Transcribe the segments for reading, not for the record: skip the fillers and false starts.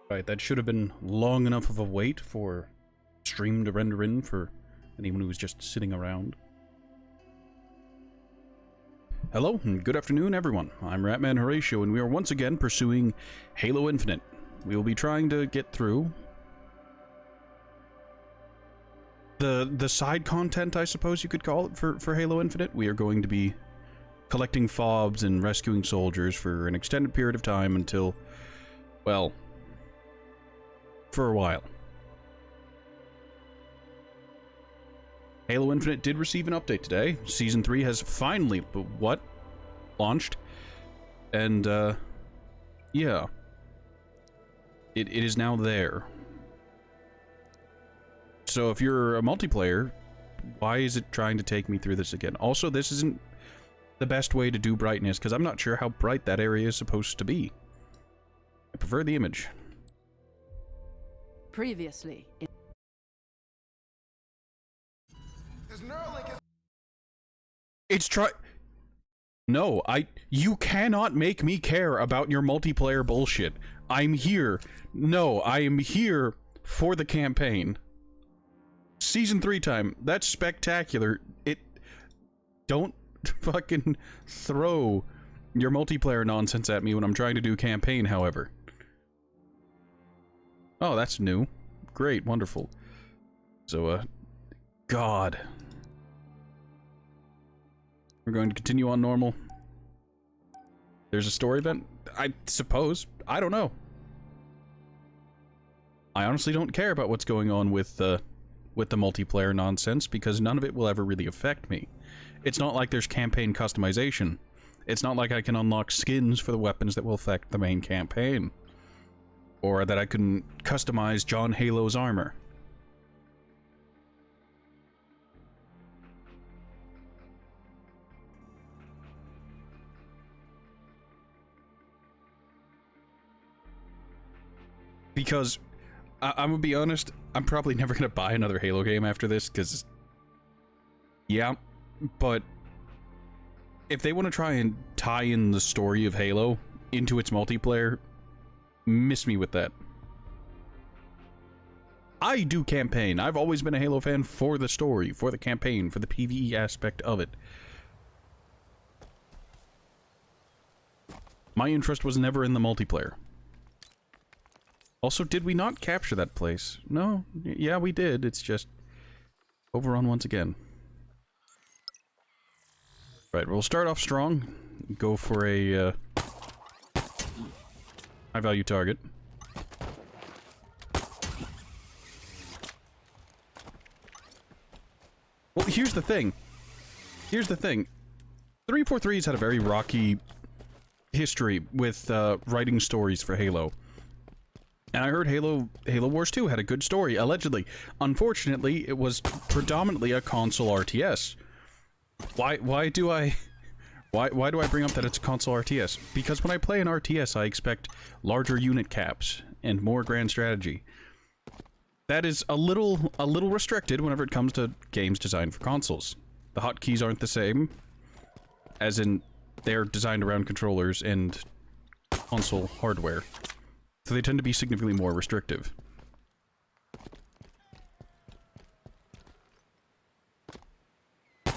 Right, that should have been long enough of a wait for stream to render in for anyone who was just sitting around. Hello, and good afternoon, everyone. I'm Ratman Horatio, and we are once again pursuing Halo Infinite. We will be trying to get through the side content, I suppose you could call it, for Halo Infinite. We are going to be collecting FOBs and rescuing soldiers for an extended period of time until, well, for a while. Halo Infinite did receive an update today. Season 3 has finally, launched. And, yeah. It is now there. So if you're a multiplayer, why is it trying to take me through this again? Also, this isn't the best way to do brightness, because I'm not sure how bright that area is supposed to be. I prefer the image. Previously. No, you cannot make me care about your multiplayer bullshit. I'm here. No, I am here for the campaign. Season 3 time. That's spectacular. Don't fucking throw your multiplayer nonsense at me when I'm trying to do campaign, however. Oh, that's new. Great, wonderful. So, God. We're going to continue on normal. There's a story event? I suppose. I don't know. I honestly don't care about what's going on with the multiplayer nonsense, because none of it will ever really affect me. It's not like there's campaign customization. It's not like I can unlock skins for the weapons that will affect the main campaign. Or that I can customize John Halo's armor. Because, I'm gonna be honest, I'm probably never gonna buy another Halo game after this, because... Yeah, but... if they want to try and tie in the story of Halo into its multiplayer, miss me with that. I do campaign. I've always been a Halo fan for the story, for the campaign, for the PvE aspect of it. My interest was never in the multiplayer. Also, did we not capture that place? No, yeah, we did. It's just overrun once again. Right, we'll start off strong. Go for a high-value target. Well, here's the thing. 343's had a very rocky history with writing stories for Halo. And I heard Halo Wars 2 had a good story, allegedly. Unfortunately, it was predominantly a console RTS. Why do I bring up that it's a console RTS? Because when I play an RTS, I expect larger unit caps and more grand strategy. That is a little restricted whenever it comes to games designed for consoles. The hotkeys aren't the same, as in they're designed around controllers and console hardware. So they tend to be significantly more restrictive. Do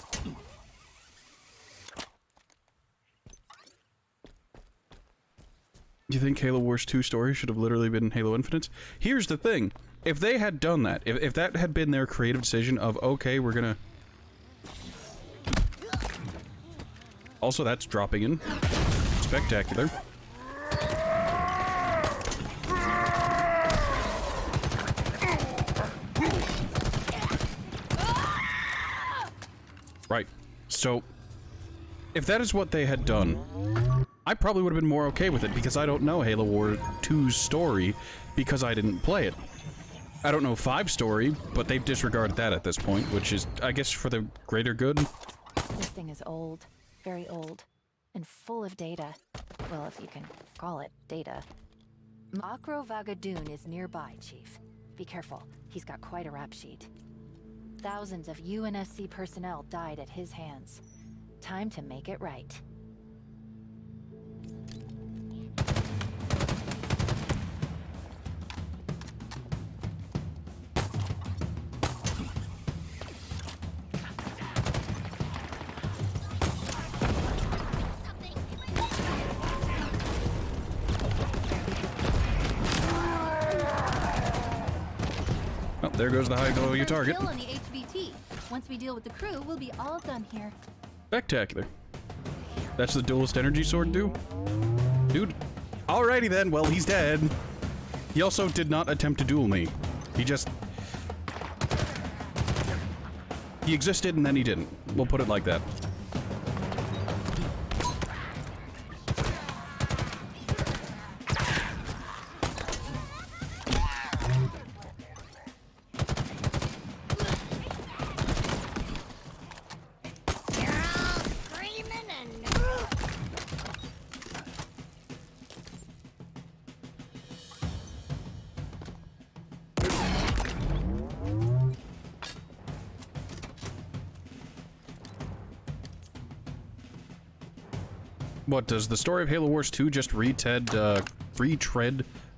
you think Halo Wars 2 story should have literally been Halo Infinite? Here's the thing. If they had done that, if that had been their creative decision of, okay, we're gonna... Also, that's dropping in. Spectacular. Right. So, if that is what they had done, I probably would have been more okay with it, because I don't know Halo War 2's story, because I didn't play it. I don't know 5's story, but they've disregarded that at this point, which is, I guess, for the greater good. This thing is old, very old, and full of data. Well, if you can call it data. Makro Vagadoon is nearby, Chief. Be careful, he's got quite a rap sheet. Thousands of UNSC personnel died at his hands. Time to make it right. there goes the high value target. Kill on the HVT. Once we deal with the crew, we'll be all done here. Spectacular. That's the duelist energy sword do? Dude. Alrighty then, well, he's dead. He also did not attempt to duel me. He just... He existed and then he didn't. We'll put it like that. What, does the story of Halo Wars 2 just retread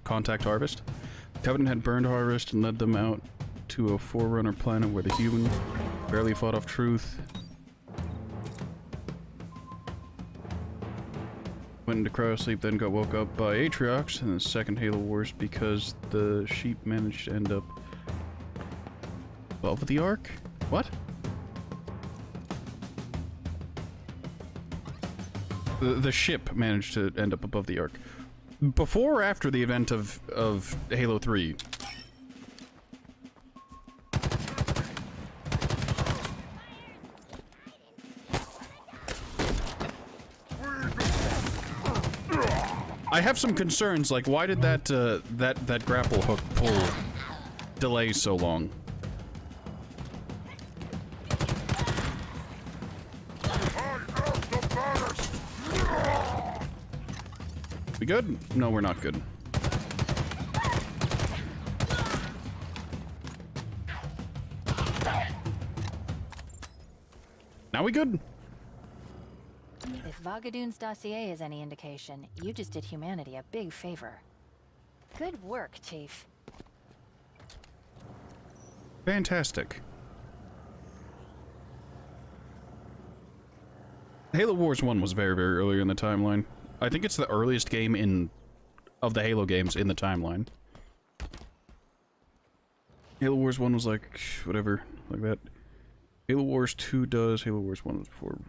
Contact Harvest? Covenant had burned Harvest and led them out to a Forerunner planet where the human barely fought off truth. Went into cryosleep, then got woke up by Atriox in the second Halo Wars because the sheep managed to end up above the Ark? What? The ship managed to end up above the Ark. Before or after the event of Halo 3? I have some concerns, like why did that grapple hook pull delay so long? We good? No, we're not good. Now we good? If Vagadoon's dossier is any indication, you just did humanity a big favor. Good work, Chief. Fantastic. Halo Wars 1 was very, very early in the timeline. I think it's the earliest game of the Halo games in the timeline. Halo Wars 1 was like, whatever, like that. Halo Wars 2 does, Halo Wars 1 was before...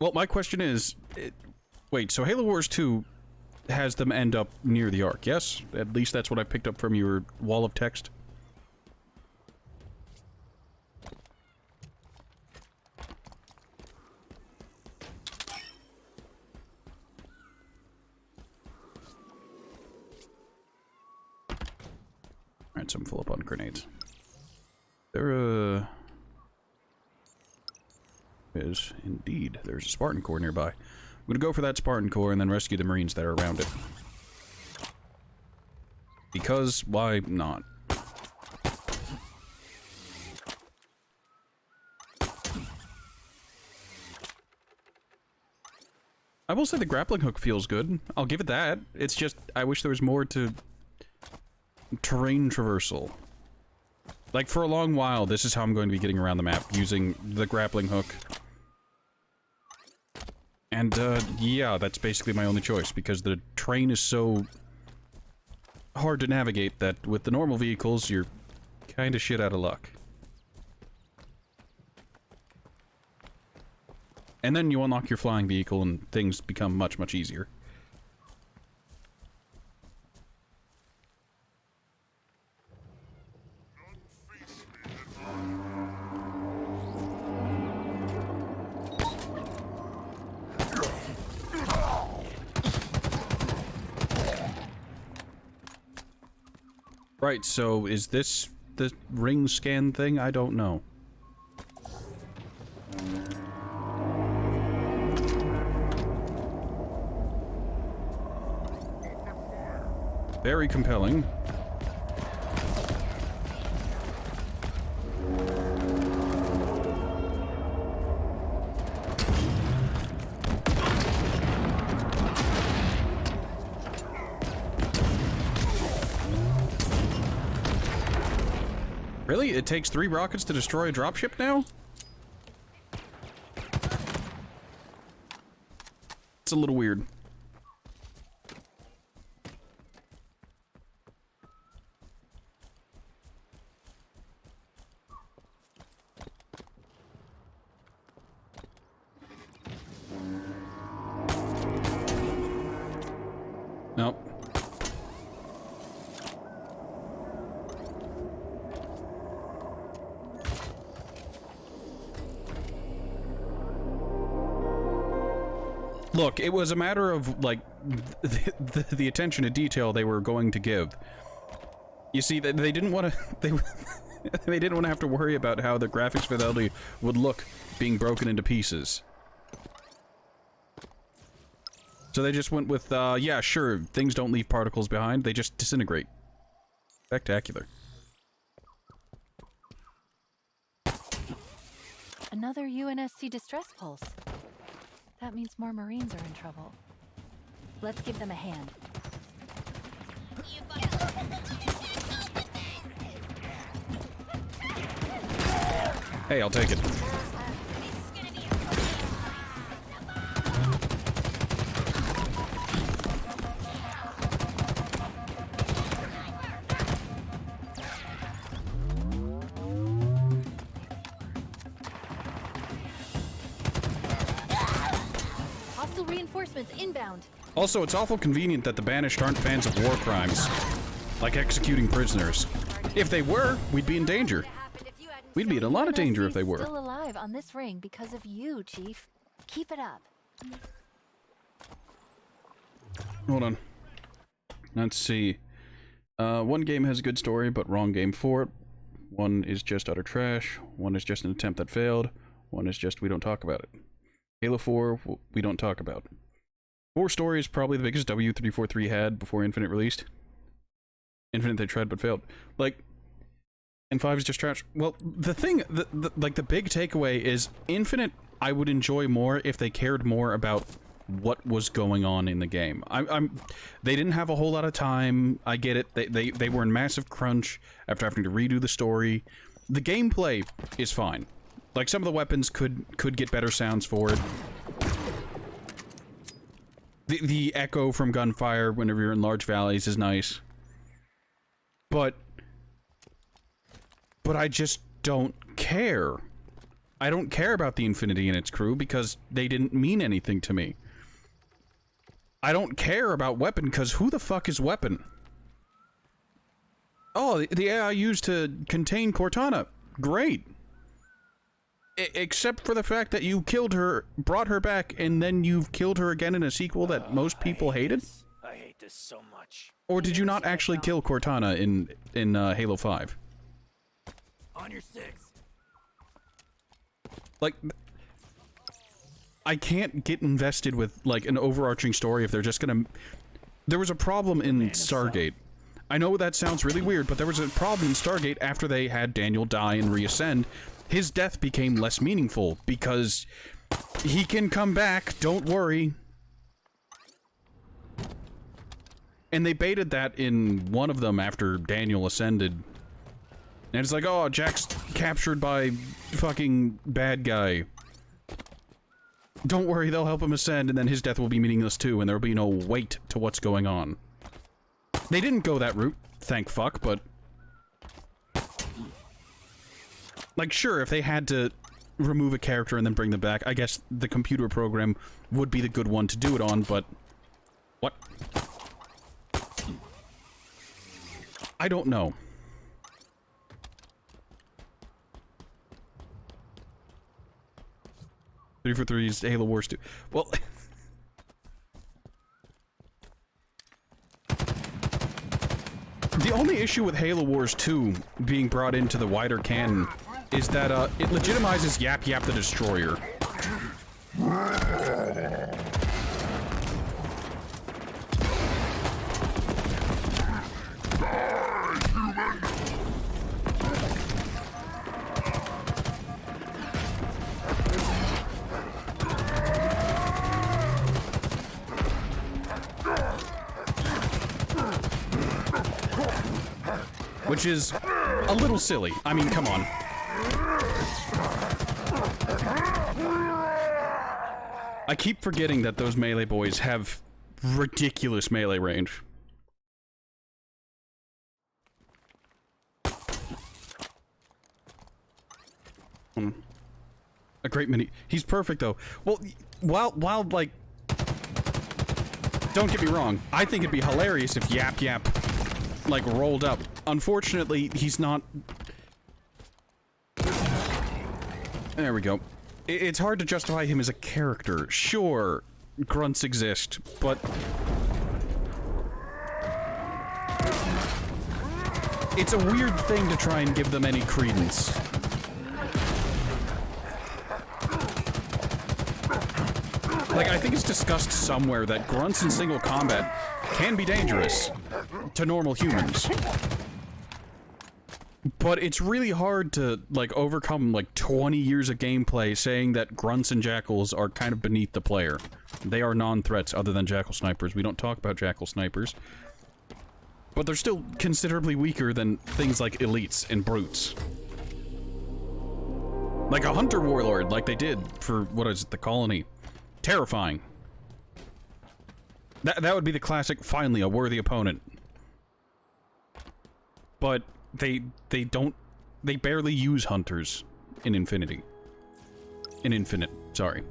Well, my question is, wait, so Halo Wars 2 has them end up near the Ark, yes? At least that's what I picked up from your wall of text. Alright, so I'm full up on grenades. There, is indeed. There's a Spartan core nearby. I'm gonna go for that Spartan core and then rescue the Marines that are around it. Because, why not? I will say the grappling hook feels good. I'll give it that. It's just, I wish there was more to... terrain traversal. Like, for a long while, this is how I'm going to be getting around the map, using the grappling hook. And, yeah, that's basically my only choice, because the terrain is so hard to navigate that with the normal vehicles, you're kinda shit out of luck. And then you unlock your flying vehicle and things become much, much easier. Right, so is this the ring scan thing? I don't know. Very compelling. Really? It takes 3 rockets to destroy a dropship now? It's a little weird. Nope. Look, it was a matter of, like, the attention to detail they were going to give. You see, they didn't want to... They didn't want to have to worry about how the graphics fidelity would look being broken into pieces. So they just went with, yeah, sure, things don't leave particles behind, they just disintegrate. Spectacular. Another UNSC distress pulse. That means more Marines are in trouble. Let's give them a hand. Hey, I'll take it. Hostile reinforcements inbound. Also, it's awful convenient that the Banished aren't fans of war crimes, like executing prisoners. If they were, we'd be in danger. We'd be in a lot of danger if they were. Still alive on this ring because of you, Chief. Keep it up. Hold on. Let's see. One game has a good story, but wrong game for it. One is just utter trash. One is just an attempt that failed. One is just we don't talk about it. Halo 4, we don't talk about. 4 story is probably the biggest W 343 had before Infinite released. Infinite they tried but failed. Like, and 5 is just trash. Well, the thing, like the big takeaway is Infinite I would enjoy more if they cared more about what was going on in the game. They didn't have a whole lot of time. I get it. They were in massive crunch after having to redo the story. The gameplay is fine. Like, some of the weapons could get better sounds for it. The echo from gunfire whenever you're in large valleys is nice. But I just don't care. I don't care about the Infinity and its crew because they didn't mean anything to me. I don't care about Weapon because who the fuck is Weapon? Oh, the AI used to contain Cortana. Great. Except for the fact that you killed her, brought her back, and then you've killed her again in a sequel that most people hated? I hate this so much. Or did you not actually kill Cortana in Halo 5? On your 6. Like, I can't get invested with, like, an overarching story if they're just gonna... There was a problem in Stargate. I know that sounds really weird, but there was a problem in Stargate after they had Daniel die and reascend. His death became less meaningful because he can come back, don't worry. And they baited that in one of them after Daniel ascended. And it's like, oh, Jack's captured by fucking bad guy. Don't worry, they'll help him ascend, and then his death will be meaningless too, and there will be no weight to what's going on. They didn't go that route, thank fuck, but... Like, sure, if they had to remove a character and then bring them back, I guess the computer program would be the good one to do it on, but... What? I don't know. Three for three's Halo Wars 2. Well... The only issue with Halo Wars 2 being brought into the wider canon is that, it legitimizes Yap Yap the Destroyer. Which is a little silly. I mean, come on. I keep forgetting that those melee boys have ridiculous melee range. A great mini. He's perfect though. Well, while like don't get me wrong. I think it'd be hilarious if Yap Yap, like, rolled up. Unfortunately, he's not... There we go. It's hard to justify him as a character. Sure, grunts exist, but... It's a weird thing to try and give them any credence. Like, I think it's discussed somewhere that grunts in single combat can be dangerous to normal humans. But it's really hard to, like, overcome, like, 20 years of gameplay saying that grunts and jackals are kind of beneath the player. They are non-threats other than jackal snipers. We don't talk about jackal snipers. But they're still considerably weaker than things like elites and brutes. Like a hunter warlord, like they did for, what is it, the colony. Terrifying. That would be the classic, finally, a worthy opponent. But they barely use hunters in Infinity. In Infinite, sorry.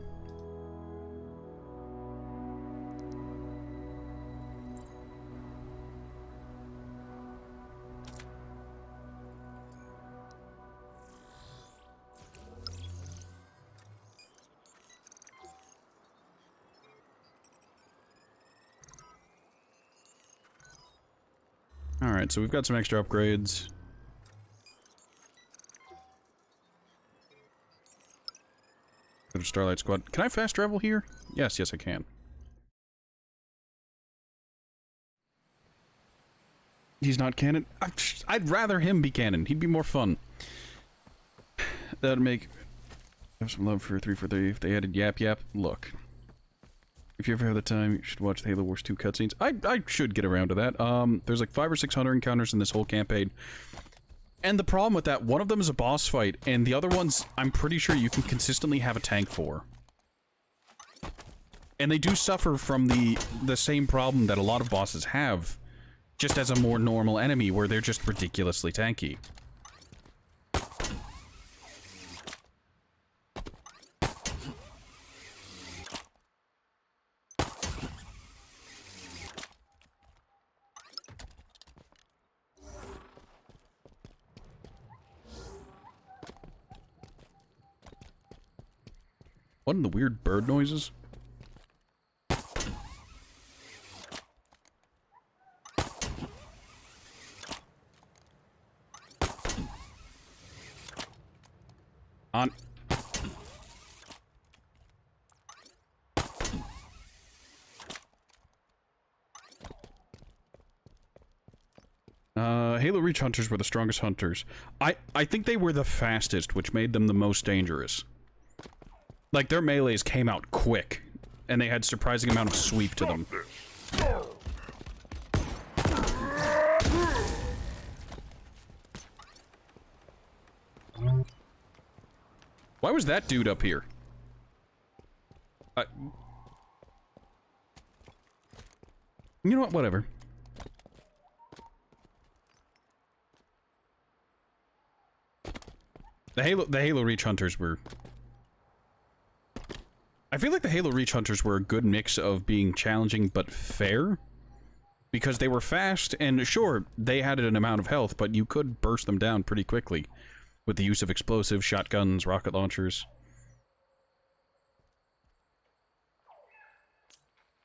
Alright, so we've got some extra upgrades. Go to Starlight Squad. Can I fast travel here? Yes, I can. He's not canon? I'd rather him be canon. He'd be more fun. That'd make... Have some love for 343 if they added Yap Yap. Look. If you ever have the time, you should watch the Halo Wars 2 cutscenes. I should get around to that. There's like 500 or 600 encounters in this whole campaign. And the problem with that, one of them is a boss fight, and the other ones, I'm pretty sure you can consistently have a tank for. And they do suffer from the same problem that a lot of bosses have, just as a more normal enemy, where they're just ridiculously tanky. What in the weird bird noises? On. Halo Reach Hunters were the strongest hunters. I think they were the fastest, which made them the most dangerous. Like, their melees came out quick, and they had surprising amount of sweep to them. Why was that dude up here? You know what? Whatever. The Halo Reach Hunters were... I feel like the Halo Reach Hunters were a good mix of being challenging but fair. Because they were fast, and sure, they had an amount of health, but you could burst them down pretty quickly. With the use of explosives, shotguns, rocket launchers.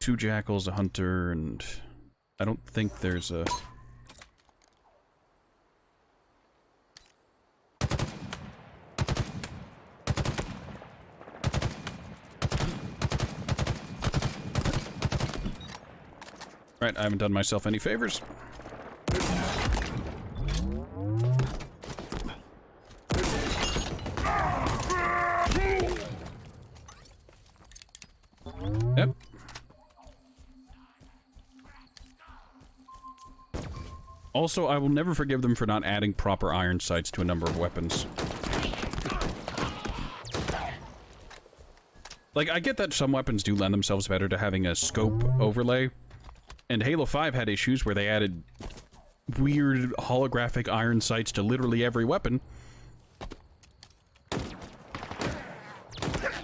2 jackals, a hunter, and... I don't think there's a... Right, I haven't done myself any favors. Yep. Also, I will never forgive them for not adding proper iron sights to a number of weapons. Like, I get that some weapons do lend themselves better to having a scope overlay. And Halo 5 had issues where they added weird holographic iron sights to literally every weapon.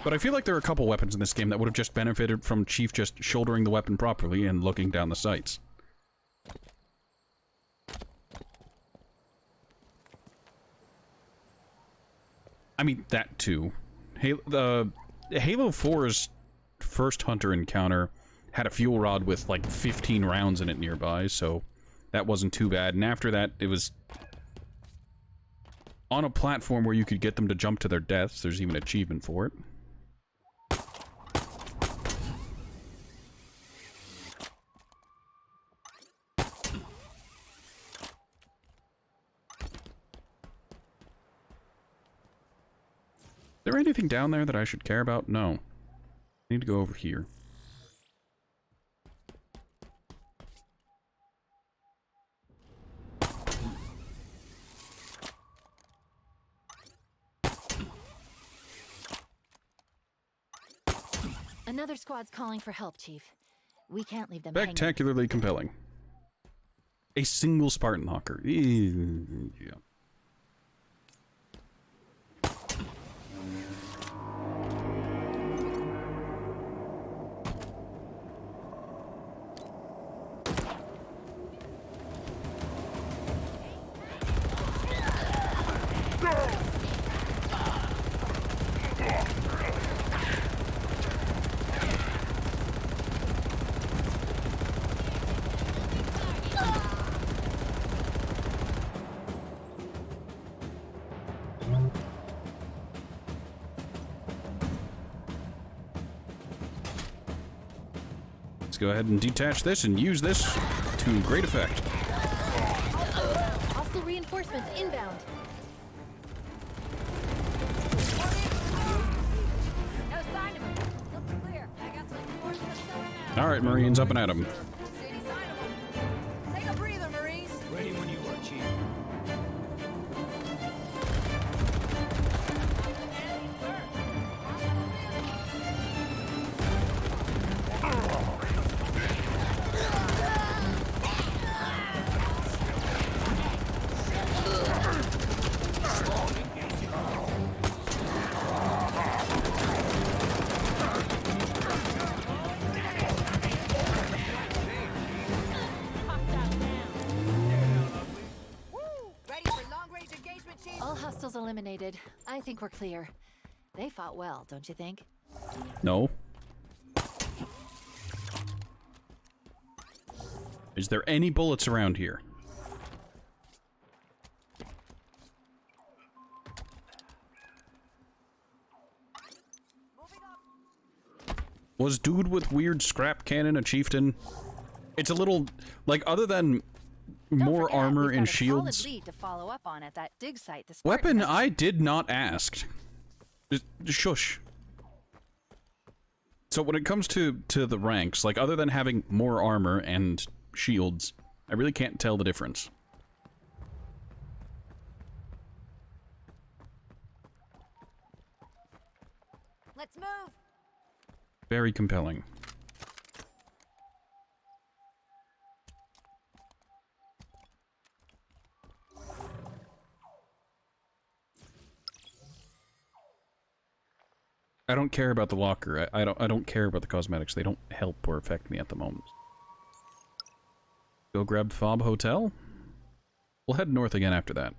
But I feel like there are a couple weapons in this game that would have just benefited from Chief just shouldering the weapon properly and looking down the sights. I mean, that too. Halo 4's first Hunter encounter had a fuel rod with like 15 rounds in it nearby, so that wasn't too bad. And after that, it was on a platform where you could get them to jump to their deaths. There's even an achievement for it. Is there anything down there that I should care about? No. I need to go over here. Another squad's calling for help, Chief. We can't leave them hanging. Spectacularly compelling. A single Spartan Hawker. Yeah. Let's go ahead and detach this and use this to great effect. Hostile reinforcements inbound. No sign of him. Looks clear. I got some reinforcements coming out. All right, Marines, up and at 'em. See any sign of him? Take a breather, Marines. Ready when you are, Chief. Ready for long-range engagement, Chief? All hostiles eliminated. I think we're clear. They fought well, don't you think? No. Is there any bullets around here? Was dude with weird scrap cannon a chieftain? It's a little, like, other than Don't more forget, armor we've and got a shields. solid lead to follow up on at that dig site. The Spartan Weapon mentioned. I did not ask. Just shush. So when it comes to the ranks, like, other than having more armor and shields, I really can't tell the difference. Let's move. Very compelling. I don't care about the locker. I don't care about the cosmetics. They don't help or affect me at the moment. Go grab FOB Hotel. We'll head north again after that.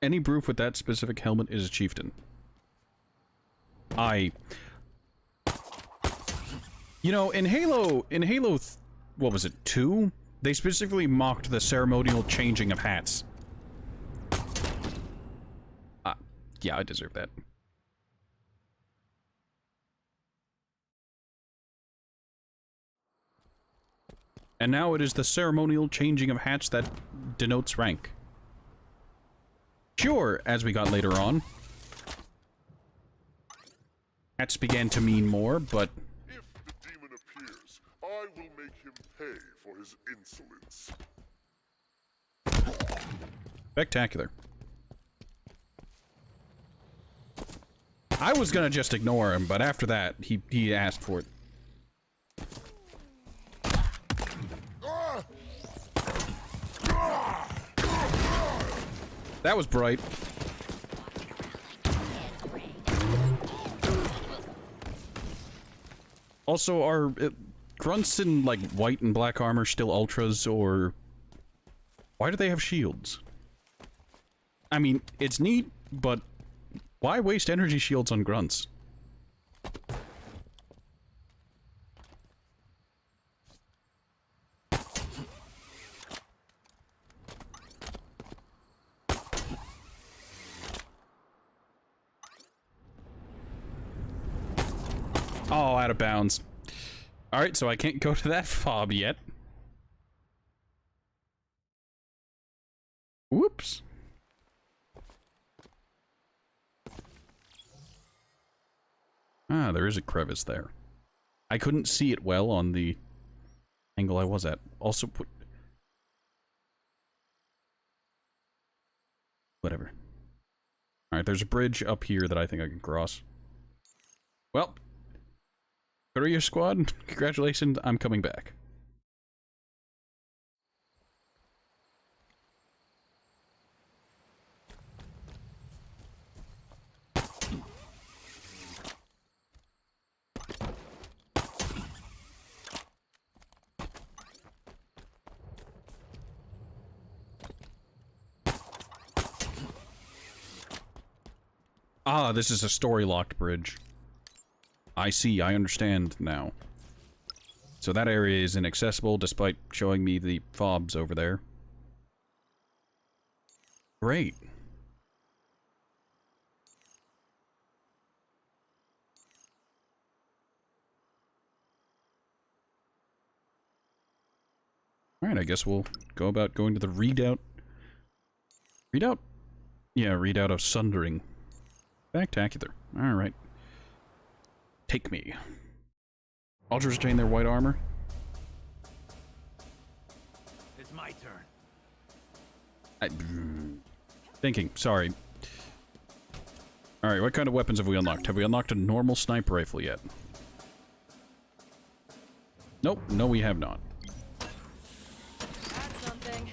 Any broof with that specific helmet is a chieftain. You know, in Halo, what was it, 2? They specifically mocked the ceremonial changing of hats. Yeah, I deserve that. And now it is the ceremonial changing of hats that denotes rank. Sure, as we got later on, hats began to mean more, but If the demon appears, I will make him pay for his insolence. spectacular. I was gonna just ignore him, but after that, he asked for it. That was bright. Also, are grunts in, like, white and black armor still ultras, or... Why do they have shields? I mean, it's neat, but why waste energy shields on grunts? Oh, out of bounds. Alright, so I can't go to that FOB yet. Whoops. Ah, there is a crevice there. I couldn't see it well on the angle I was at. Also, whatever. Alright, there's a bridge up here that I think I can cross. Well, Courier Squad, congratulations, I'm coming back. Ah, this is a story-locked bridge. I see, I understand now. So that area is inaccessible despite showing me the FOBs over there. Great. Alright, I guess we'll go about going to the readout. Readout? Yeah, readout of Sundering. Spectacular. Alright. Take me. Ultras retain their white armor. It's my turn. Thinking, sorry. Alright, what kind of weapons have we unlocked? Have we unlocked a normal sniper rifle yet? Nope, no we have not. That's something.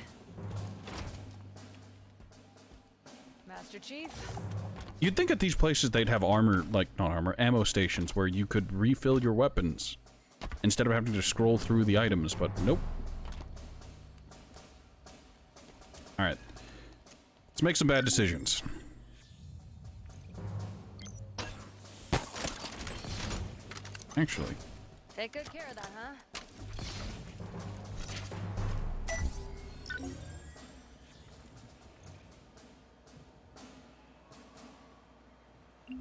Master Chief? You'd think at these places they'd have armor, like, not armor, ammo stations where you could refill your weapons instead of having to scroll through the items, but nope. Alright. Let's make some bad decisions. Actually. Take good care of that, huh?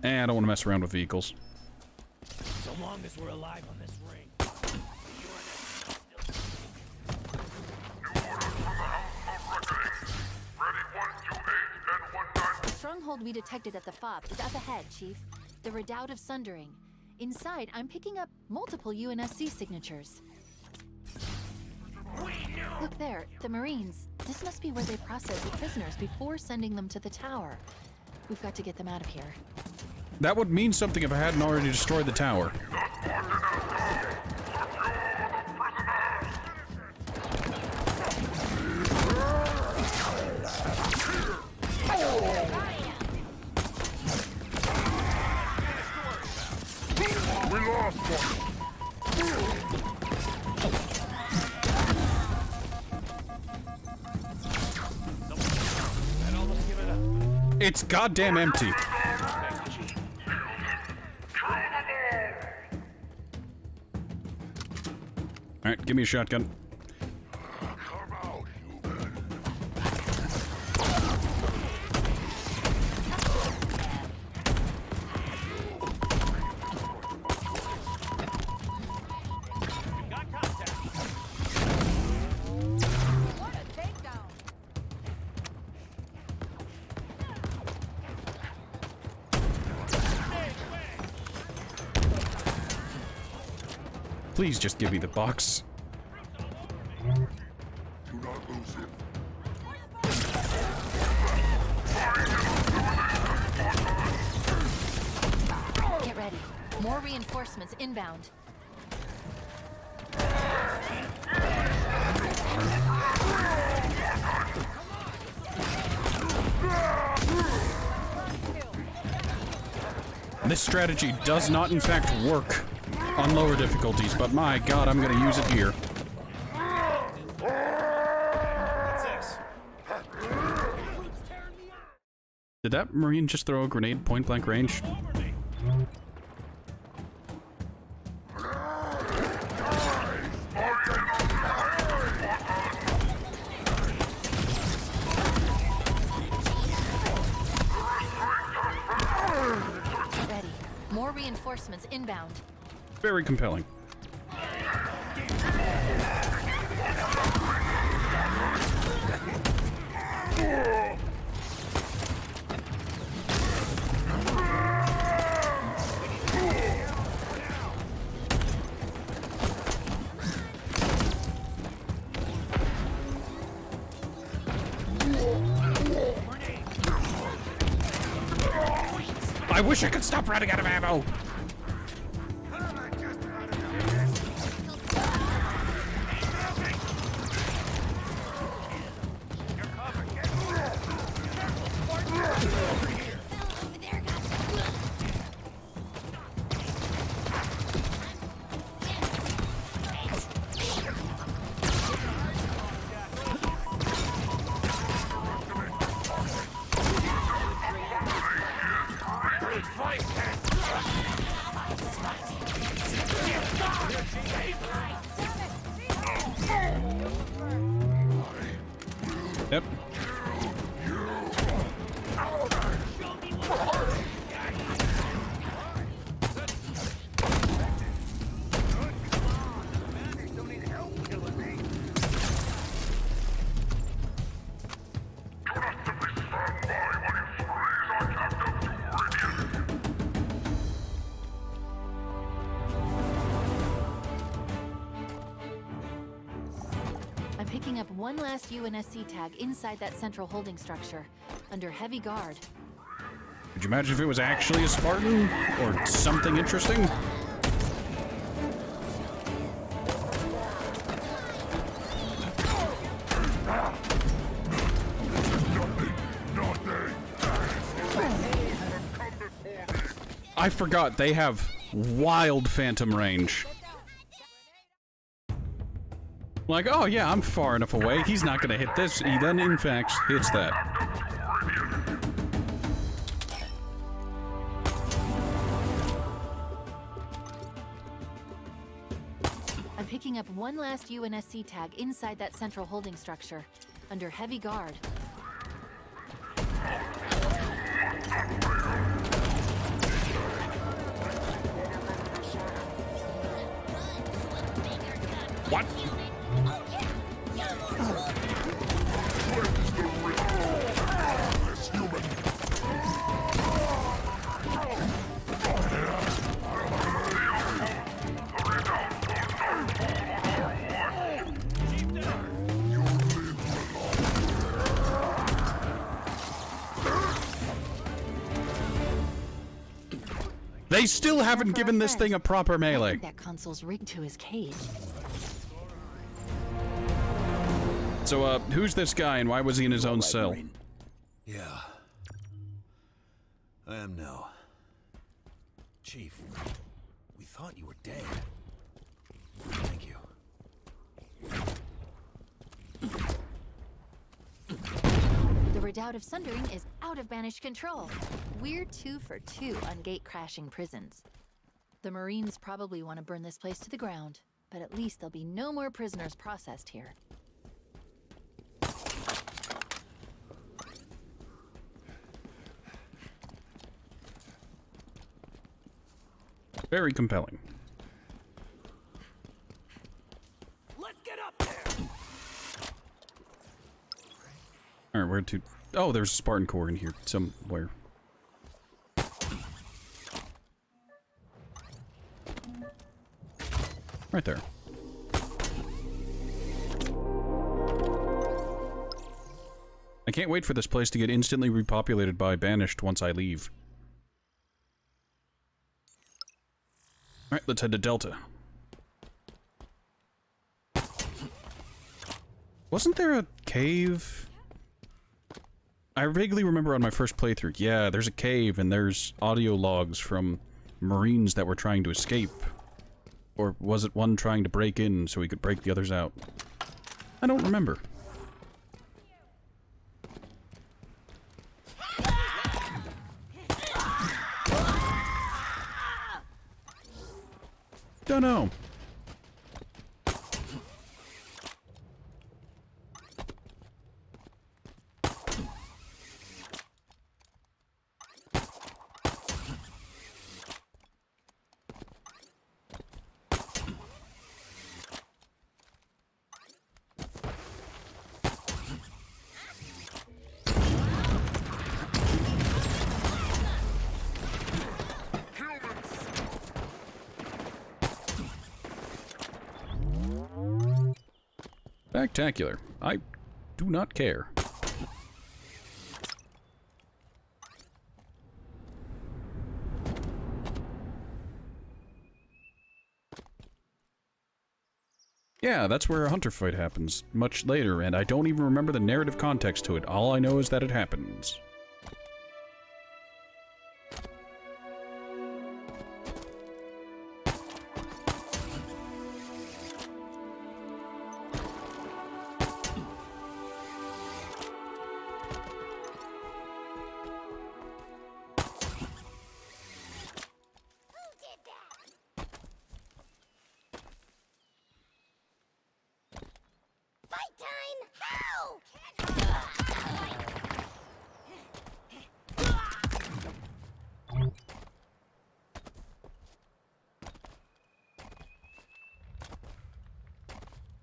I don't want to mess around with vehicles. So long as we're alive on this ring. The stronghold we detected at the FOB is up ahead, Chief. The Redoubt of Sundering. Inside, I'm picking up multiple UNSC signatures. Look there, the Marines. This must be where they process the prisoners before sending them to the tower. We've got to get them out of here. That would mean something if I hadn't already destroyed the tower. We lost one. It's goddamn empty. Alright, give me a shotgun. Come out, human. Got contact. What a takedown! Please just give me the box. Do not lose him. ready. More reinforcements inbound. This strategy does not, in fact, work on lower difficulties, but my god, I'm gonna use it here. Did that Marine just throw a grenade point blank range? Ready. More reinforcements inbound. Very compelling. I wish I could stop running out of ammo! Yep. I'm picking up one last UNSC tag inside that central holding structure, under heavy guard. Could you imagine if it was actually a Spartan? Or something interesting? I forgot, they have wild phantom range. Like, oh yeah, I'm far enough away, he's not gonna hit this. He then, in fact, hits that. I'm picking up one last UNSC tag inside that central holding structure, under heavy guard. What? They still haven't given this thing a proper I melee. think that console's rigged to his cage. So, who's this guy and why was he in his own cell? Yeah. I am now. Chief, we thought you were dead. Thank you. The Redoubt of Sundering is out of banished control. We're 2 for 2 on gate-crashing prisons. The Marines probably want to burn this place to the ground, but at least there'll be no more prisoners processed here. Very compelling. Let's get up there! Alright, where to... Oh, there's a Spartan core in here somewhere. Right there. I can't wait for this place to get instantly repopulated by Banished once I leave. Alright, let's head to Delta. Wasn't there a cave? I vaguely remember on my first playthrough. Yeah, there's a cave and there's audio logs from Marines that were trying to escape. Or was it one trying to break in so he could break the others out? I don't remember. Don't know. Spectacular. I do not care. Yeah, that's where a hunter fight happens, much later, and I don't even remember the narrative context to it. All I know is that it happens.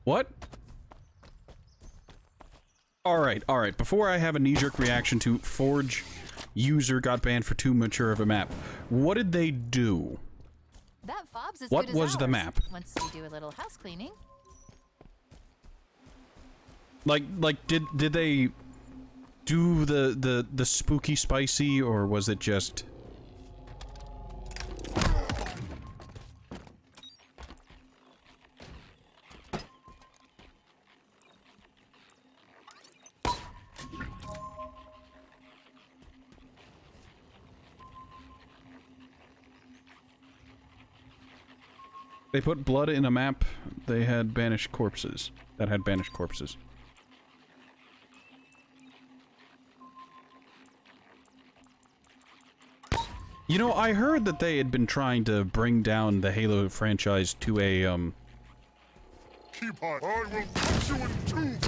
What? Alright. Before I have a knee-jerk reaction to Forge user got banned for too mature of a map, what did they do? That FOB's as What good as was the ours, map? Once we do a little house cleaning. Like, did they do the spooky spicy, or was it just... They put blood in a map, they had banished corpses. That had banished corpses. You know, I heard that they had been trying to bring down the Halo franchise to a, Keep on. I will put you in two.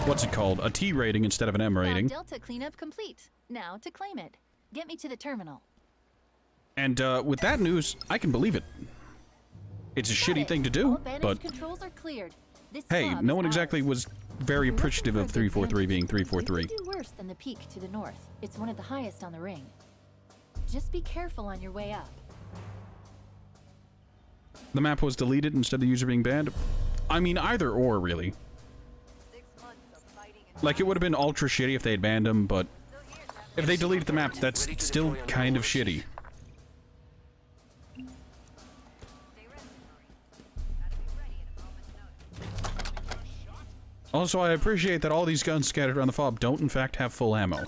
what's it called? A T rating instead of an M rating. Delta cleanup complete. Now to claim it. Get me to the terminal. And, with that news, I can believe it. It's a shitty thing to do, All banished but controls are cleared. This hey, FOB no is one exactly ours. was very You're appreciative looking of for a good 343 being vantage point. 343. You could do worse than the peak to the north. It's one of the highest on the ring. Just be careful on your way up. The map was deleted instead of the user being banned. I mean, either or, really. Like, it would have been ultra shitty if they had banned him, but if they deleted the map, that's still kind of shitty. Also, I appreciate that all these guns scattered around the FOB don't in fact have full ammo.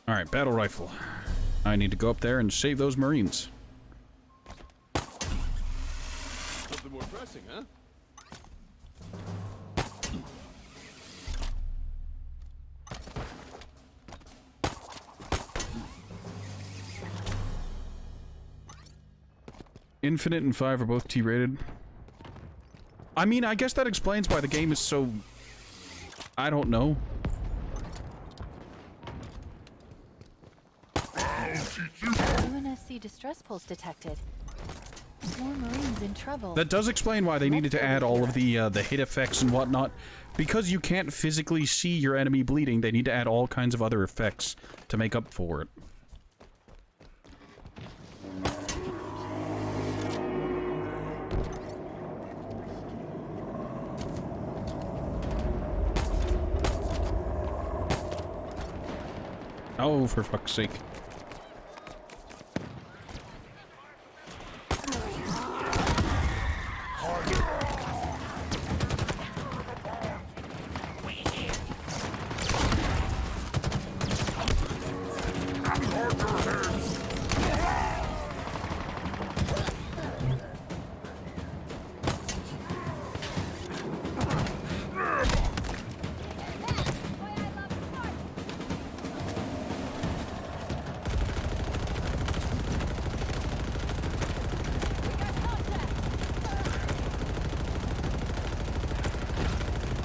Alright, battle rifle. I need to go up there and save those Marines. Something more pressing, huh? Infinite and 5 are both T-rated. I mean, I guess that explains why the game is so... I don't know. UNSC distress pulse detected. More Marines in trouble. That does explain why they needed to add all of the hit effects and whatnot. Because you can't physically see your enemy bleeding, they need to add all kinds of other effects to make up for it. Oh, for fuck's sake.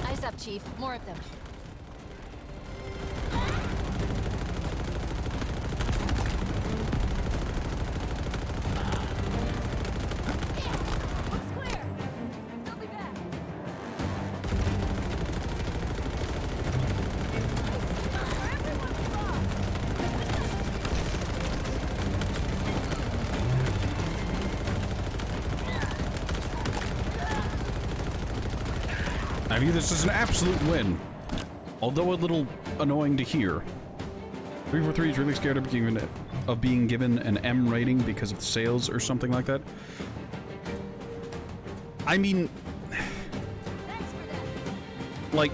Eyes up, Chief. More of them. Looks clear. They'll be back. Everyone's lost. I view this as an absolute win, although a little annoying to hear. 343 is really scared of being given an M rating because of sales or something like that. I mean, like,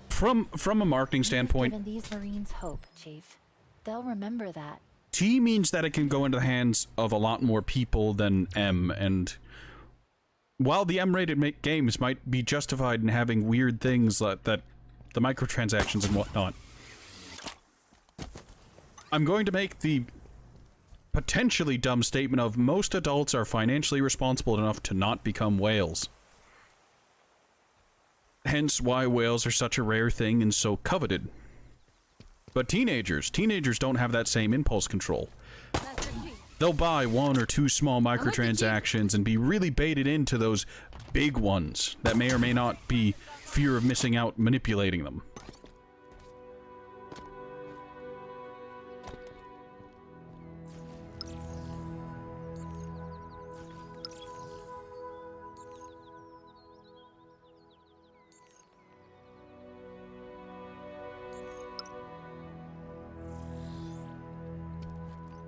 from a marketing standpoint, Given these Marines hope, Chief. They'll remember that. T means that it can go into the hands of a lot more people than M, and while the M-rated games might be justified in having weird things like that, the microtransactions and whatnot, I'm going to make the potentially dumb statement of most adults are financially responsible enough to not become whales. Hence why whales are such a rare thing and so coveted. But teenagers don't have that same impulse control. Master Chief. They'll buy one or two small microtransactions and be really baited into those big ones that may or may not be fear of missing out manipulating them.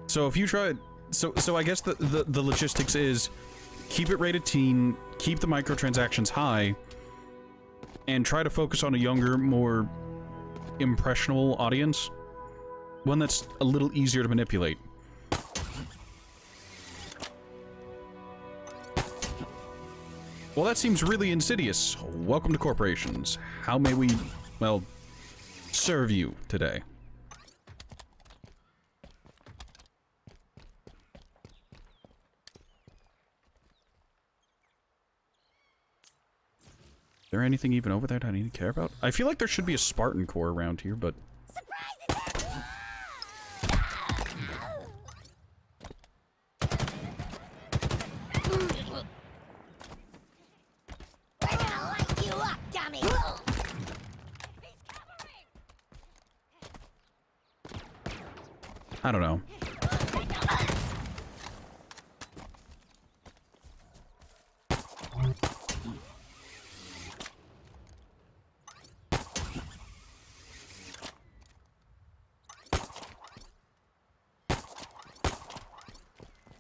So if you try, so I guess the logistics is keep it rated teen, keep the microtransactions high, and try to focus on a younger, more impressionable audience. One that's a little easier to manipulate. Well, that seems really insidious. Welcome to corporations. How may we, well, serve you today? Is there anything even over there that I need to care about? I feel like there should be a Spartan core around here, but... I don't know.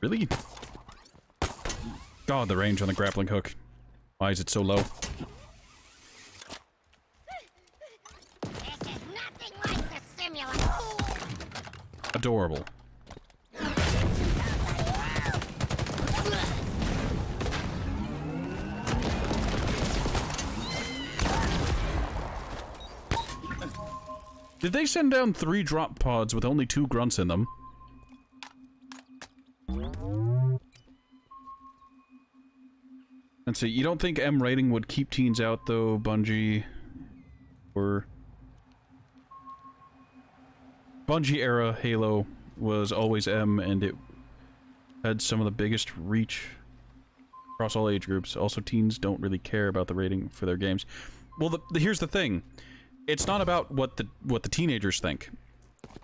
Really? God, the range on the grappling hook. Why is it so low? This is nothing like the simulator. Adorable. Did they send down 3 drop pods with only 2 grunts in them? Let's see, you don't think M rating would keep teens out though, Bungie? Or... Bungie era Halo was always M, and it had some of the biggest reach across all age groups. Also, teens don't really care about the rating for their games. Well, here's the thing. It's not about what the teenagers think.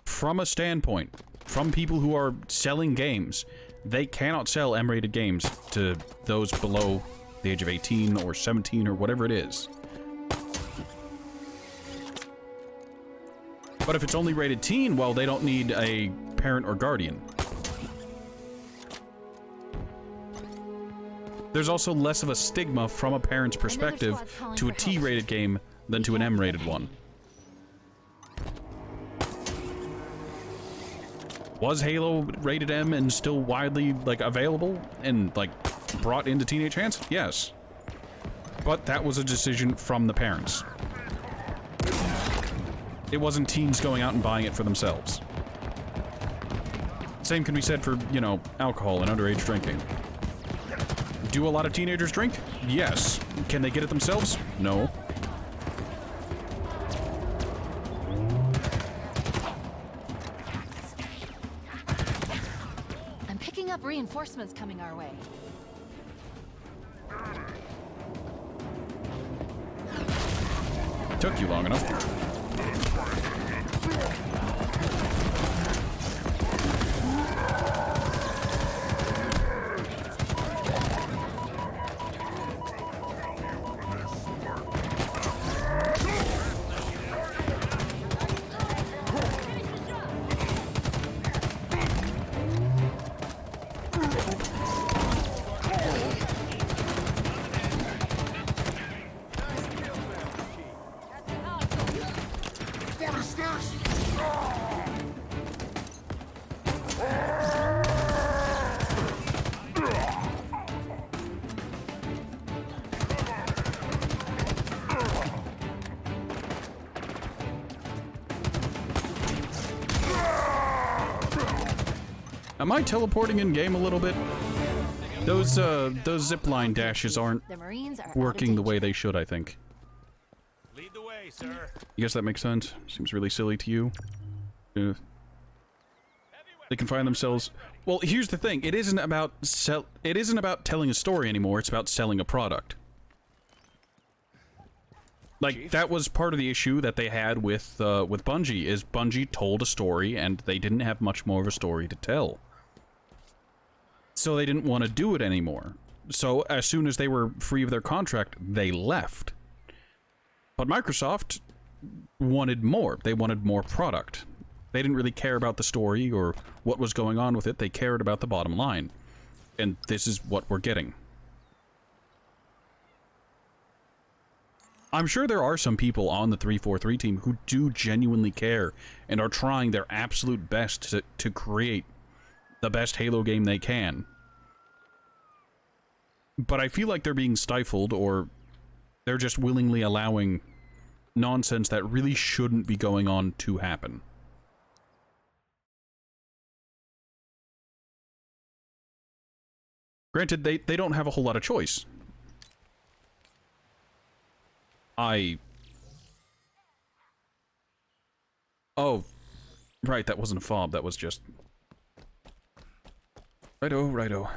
From a standpoint, from people who are selling games, they cannot sell M-rated games to those below the age of 18 or 17 or whatever it is. But if it's only rated teen, well, they don't need a parent or guardian. There's also less of a stigma from a parent's perspective to a T-rated game than to an M-rated one. Was Halo rated M and still widely, like, available and, like, brought into teenage hands? Yes. But that was a decision from the parents. It wasn't teens going out and buying it for themselves. Same can be said for, you know, alcohol and underage drinking. Do a lot of teenagers drink? Yes. Can they get it themselves? No. I'm picking up reinforcements coming our way. Took you long enough. Am I teleporting in game a little bit? Those zipline dashes aren't The Marines are working the way they should, I think. Lead the way, sir. You guess that makes sense? Seems really silly to you. They can find themselves... Well, here's the thing. It isn't about telling a story anymore. It's about selling a product. Like, that was part of the issue that they had with Bungie, is Bungie told a story, and they didn't have much more of a story to tell. So they didn't want to do it anymore. So as soon as they were free of their contract, they left. But Microsoft wanted more. They wanted more product. They didn't really care about the story or what was going on with it. They cared about the bottom line. And this is what we're getting. I'm sure there are some people on the 343 team who do genuinely care and are trying their absolute best to create the best Halo game they can. But I feel like they're being stifled, or they're just willingly allowing nonsense that really shouldn't be going on to happen. Granted, they don't have a whole lot of choice. Oh, right, that wasn't a FOB, that was just... Righto, righto.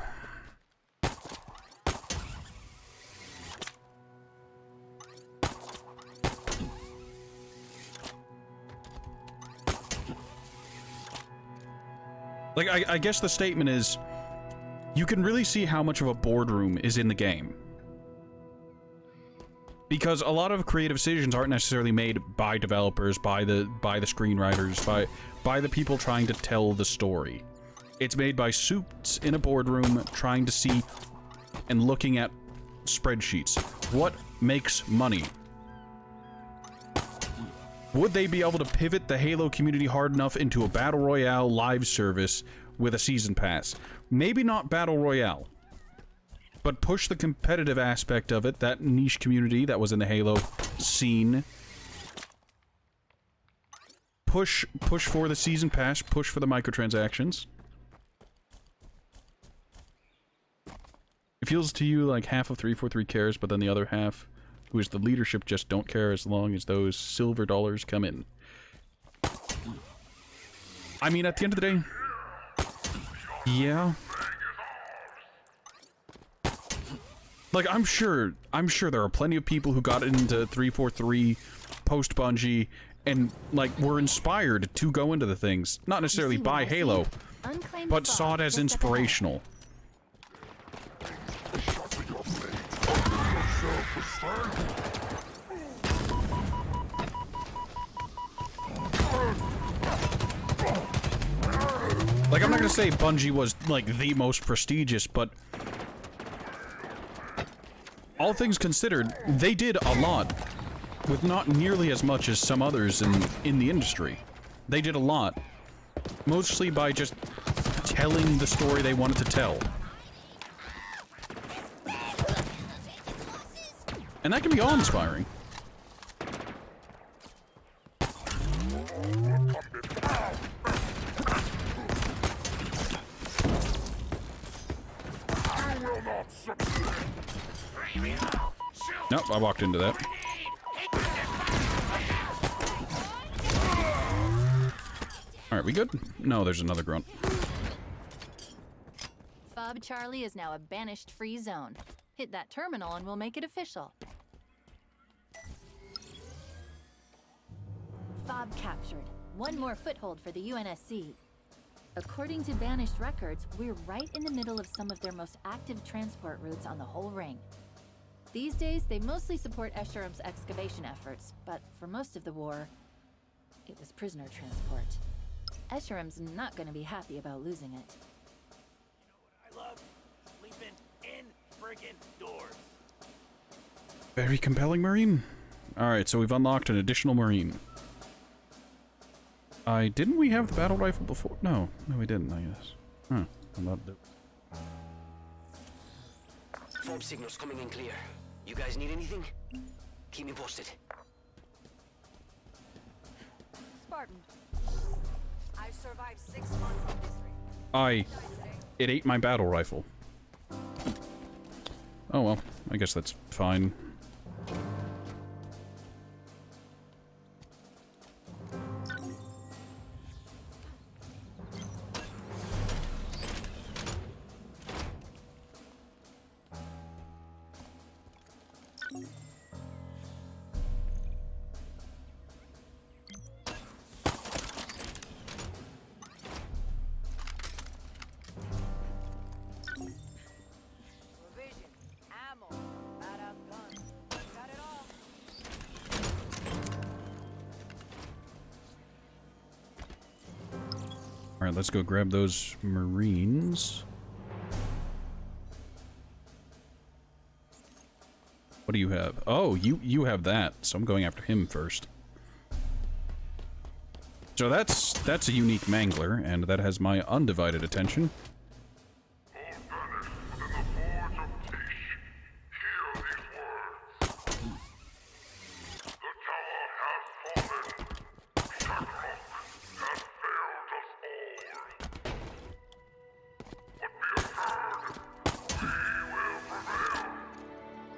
Like, I guess the statement is, you can really see how much of a boardroom is in the game. Because a lot of creative decisions aren't necessarily made by developers, by the screenwriters, by the people trying to tell the story. It's made by suits in a boardroom trying to see and looking at spreadsheets. What makes money? Would they be able to pivot the Halo community hard enough into a Battle Royale live service with a season pass? Maybe not Battle Royale, but push the competitive aspect of it, that niche community that was in the Halo scene. Push for the season pass, push for the microtransactions. It feels to you like half of 343 cares, but then the other half, who is the leadership, just don't care as long as those silver dollars come in. I mean, at the end of the day, yeah. Like, I'm sure there are plenty of people who got into 343 post Bungie and, like, were inspired to go into the things. Not necessarily see what by I see? Halo, Unclaimed but FOB saw it as just up ahead. inspirational. Like, I'm not gonna say Bungie was, like, the most prestigious, but all things considered, they did a lot with not nearly as much as some others in the industry. They did a lot, mostly by just telling the story they wanted to tell. And that can be awe-inspiring. Nope, I walked into that. Alright, we good? No, there's another grunt. FOB Charlie is now a banished free zone. Hit that terminal and we'll make it official. FOB captured. One more foothold for the UNSC. According to banished records, we're right in the middle of some of their most active transport routes on the whole ring. These days, they mostly support Escherum's excavation efforts, but for most of the war, it was prisoner transport. Escherum's not gonna be happy about losing it. I love sleeping in friggin' doors. Very compelling Marine. Alright, so we've unlocked an additional Marine. Didn't we have the battle rifle before? No, we didn't, I guess. Huh. I'm not... FOB signals coming in clear. You guys need anything? Keep me posted. Spartan. I've survived 6 months on this ring. It ate my battle rifle. Oh well, I guess that's fine. Provision, ammo, badass guns. Got it all. Alright, let's go grab those Marines. What do you have? Oh, you have that, so I'm going after him first. So that's a unique mangler, and that has my undivided attention.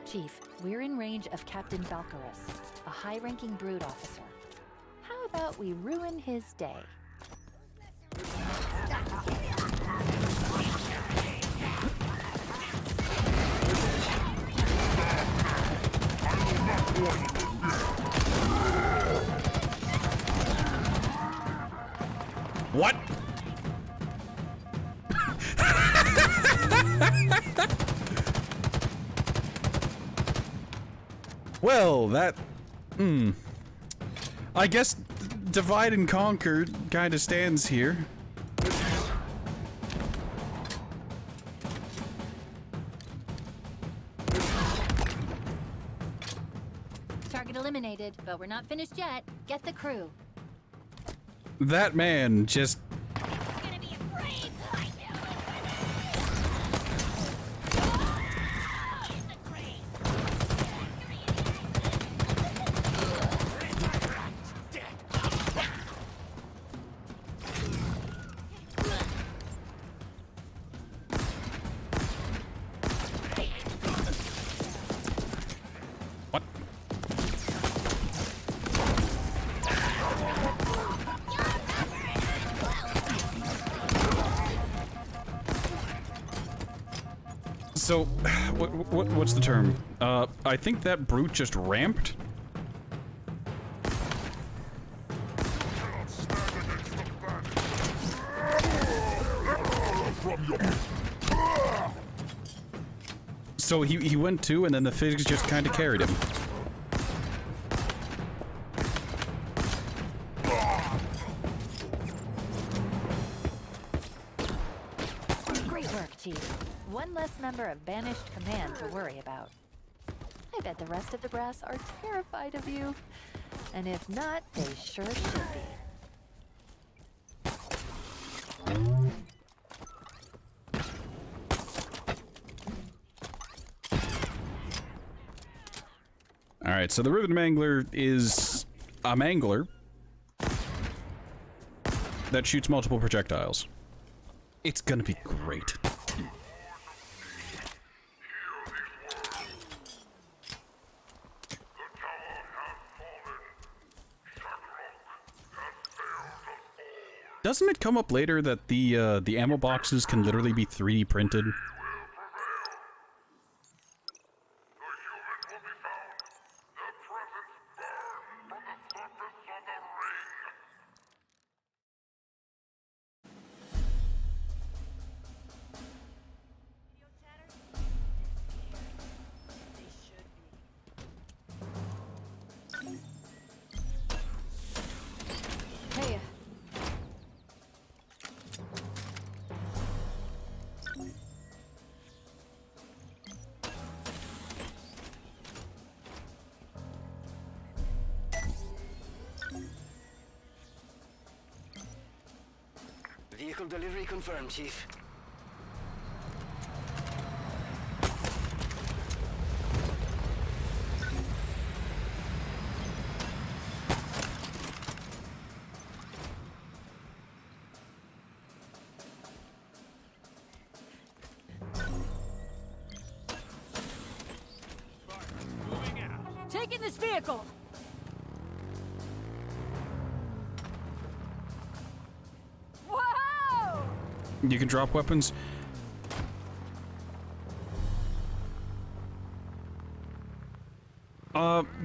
Chief, we're in range of Captain Valkyris, a high-ranking brood officer. How about we ruin his day? What? Well, that... I guess divide and conquer kind of stands here. Target eliminated, but we're not finished yet. Get the crew. That man just... What? So, what's the term? I think that brute just ramped. So he went too, and then the figs just kind of carried him. Great work, Chief. One less member of Banished Command to worry about. I bet the rest of the brass are terrified of you. And if not, they sure should be. Alright, so the Ribbon Mangler is a mangler that shoots multiple projectiles. It's gonna be great. Doesn't it come up later that the ammo boxes can literally be 3D printed? Hey. Vehicle delivery confirmed, Chief. Taking this vehicle! Whoa! You can drop weapons.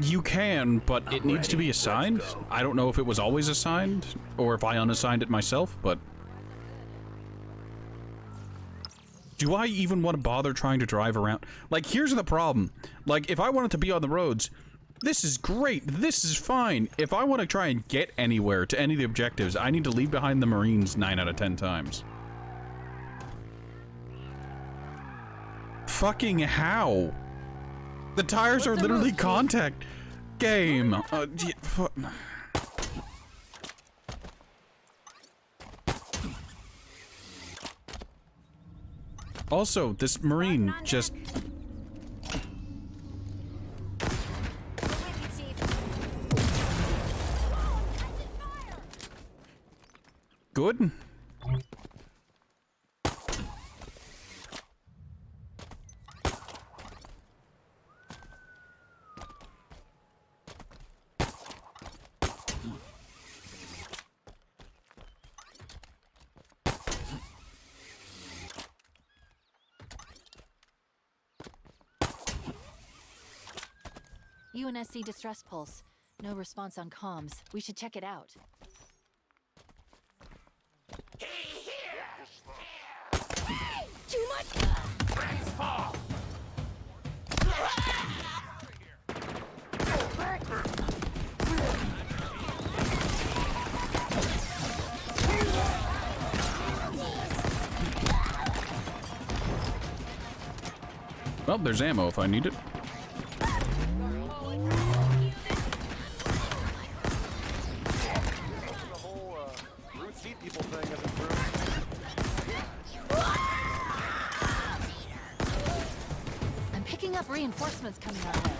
You can, but it needs to be assigned. I don't know if it was always assigned, or if I unassigned it myself, but... Do I even want to bother trying to drive around? Like, here's the problem. Like, if I wanted to be on the roads, this is great. This is fine. If I want to try and get anywhere to any of the objectives, I need to leave behind the Marines 9 out of 10 times. Fucking how? The tires are literally contact. Game. Also, this Marine just... Good? UNSC distress pulse. No response on comms. We should check it out. Too much! Well, there's ammo if I need it. I'm picking up reinforcements coming our way.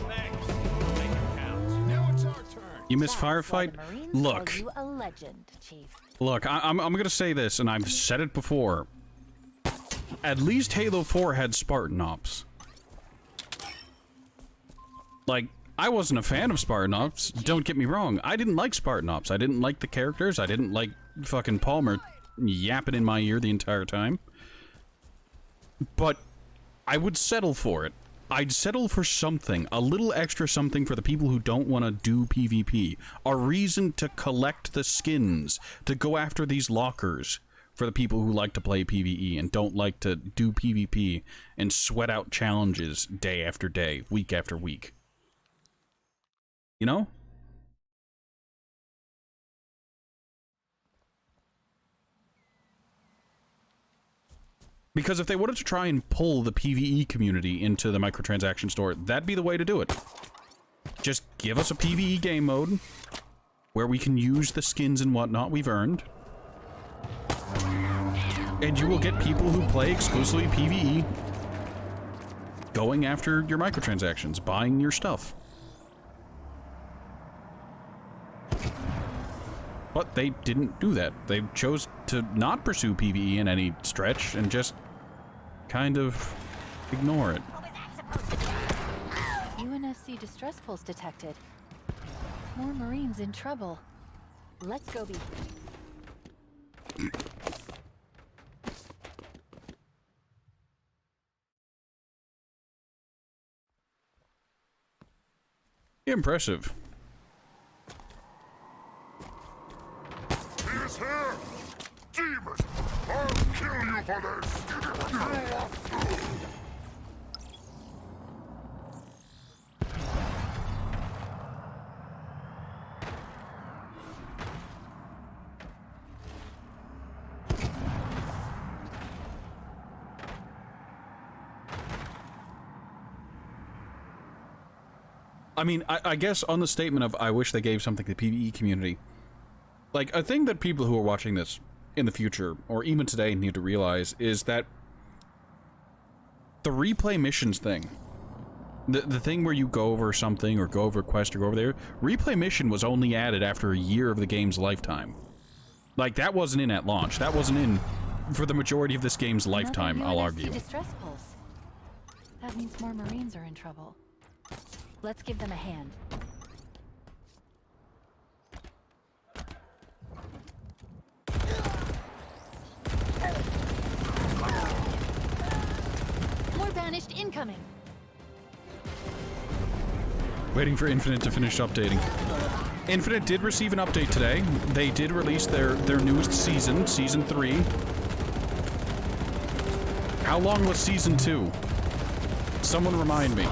Thanks. Make it count. Now it's our turn. You miss That's why firefight? the Marines Look, call you a legend, Chief. look, I'm gonna say this, and I've said it before. At least Halo 4 had Spartan Ops. Like, I wasn't a fan of Spartan Ops, don't get me wrong. I didn't like Spartan Ops. I didn't like the characters. I didn't like fucking Palmer yapping in my ear the entire time. But I would settle for it. I'd settle for something, a little extra something for the people who don't want to do PvP. A reason to collect the skins, to go after these lockers for the people who like to play PvE and don't like to do PvP and sweat out challenges day after day, week after week. You know? Because if they wanted to try and pull the PvE community into the microtransaction store, that'd be the way to do it. Just give us a PvE game mode where we can use the skins and whatnot we've earned. And you will get people who play exclusively PvE going after your microtransactions, buying your stuff. But they didn't do that. They chose to not pursue PvE in any stretch and just kind of ignore it. UNSC distress pulse detected. More Marines in trouble. Let's go be. Impressive. He is here! Demon! I'll kill you for this! You are fool! I mean, I guess on the statement of I wish they gave something to the PvE community, like, a thing that people who are watching this in the future, or even today, need to realize is that the replay missions thing, the thing where you go over something, or go over a quest, or go over there, replay mission was only added after a year of the game's lifetime. Like, that wasn't in at launch. That wasn't in for the majority of this game's lifetime, Another I'll UNSC argue. distress pulse. That means more Marines are in trouble. Let's give them a hand. More banished incoming. Waiting for Infinite to finish updating. Infinite did receive an update today. They did release their newest season, Season 3. How long was Season 2? Someone remind me.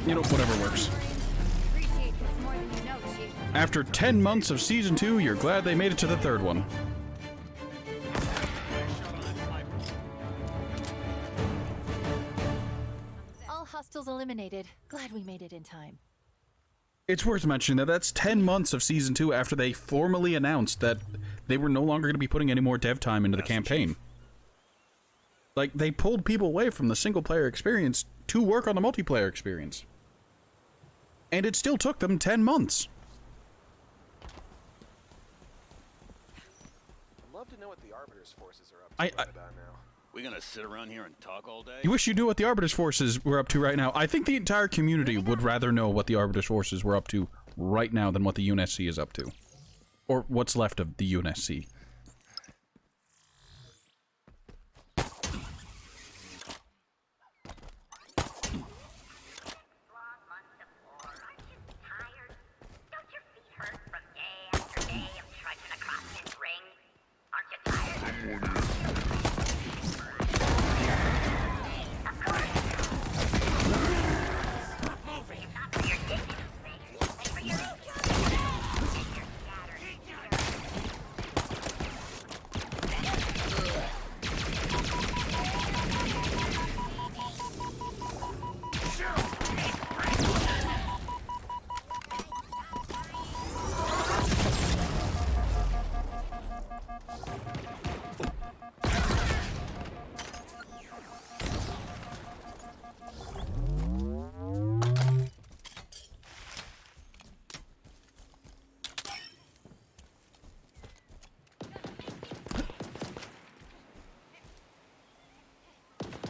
You know, whatever works. Appreciate this more than you know, Chief. After 10 months of Season 2, you're glad they made it to the third one. All hostiles eliminated. Glad we made it in time. It's worth mentioning that that's 10 months of Season 2 after they formally announced that they were no longer going to be putting any more dev time into the campaign. Like, they pulled people away from the single-player experience to work on the multiplayer experience. And it still took them 10 months. I'd love to know what the Arbiter's forces are up I- to right about now. We gonna sit around here and talk all day? You wish you knew what the Arbiter's forces were up to right now. I think the entire community would rather know what the Arbiter's forces were up to right now than what the UNSC is up to. Or what's left of the UNSC.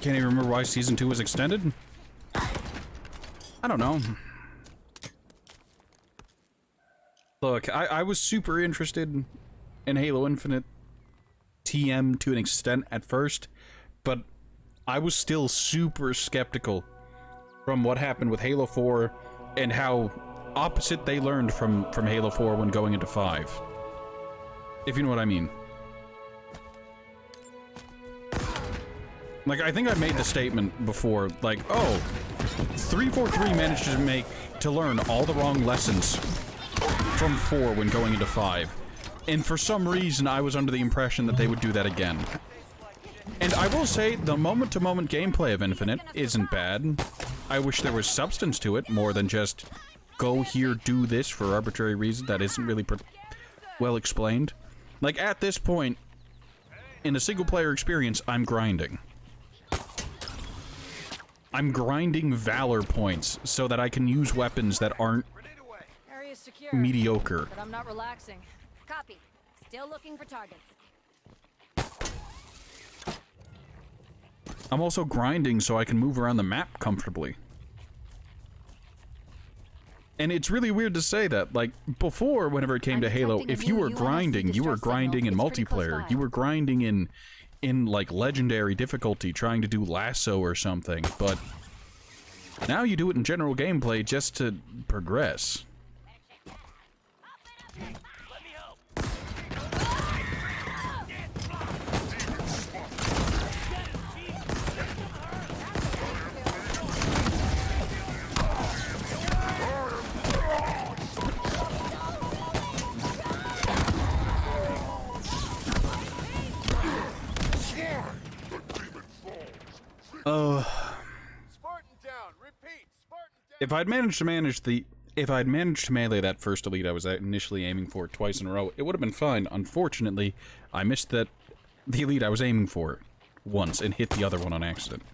Can't even remember why Season 2 was extended? I don't know. Look, I was super interested in Halo Infinite TM to an extent at first, but I was still super skeptical from what happened with Halo 4 and how opposite they learned from Halo 4 when going into 5. If you know what I mean. Like, I think I made the statement before, like, oh, 343 managed to learn all the wrong lessons from 4 when going into 5. And for some reason, I was under the impression that they would do that again. And I will say, the moment-to-moment gameplay of Infinite isn't bad. I wish there was substance to it, more than just, go here, do this for arbitrary reason that isn't really well explained. Like, at this point, in a single-player experience, I'm grinding. I'm grinding Valor points so that I can use weapons that aren't Area secure, mediocre. but I'm not relaxing. Copy. Still looking for targets. I'm also grinding so I can move around the map comfortably. And it's really weird to say that. Like, before, whenever it came to Halo, if you were grinding, you were grinding in multiplayer. You were grinding in like legendary difficulty, trying to do lasso or something, but now you do it in general gameplay just to progress. Spartan down. Repeat. Spartan down. If I'd managed to melee that first elite I was initially aiming for twice in a row, it would have been fine. Unfortunately, I missed the elite I was aiming for once and hit the other one on accident.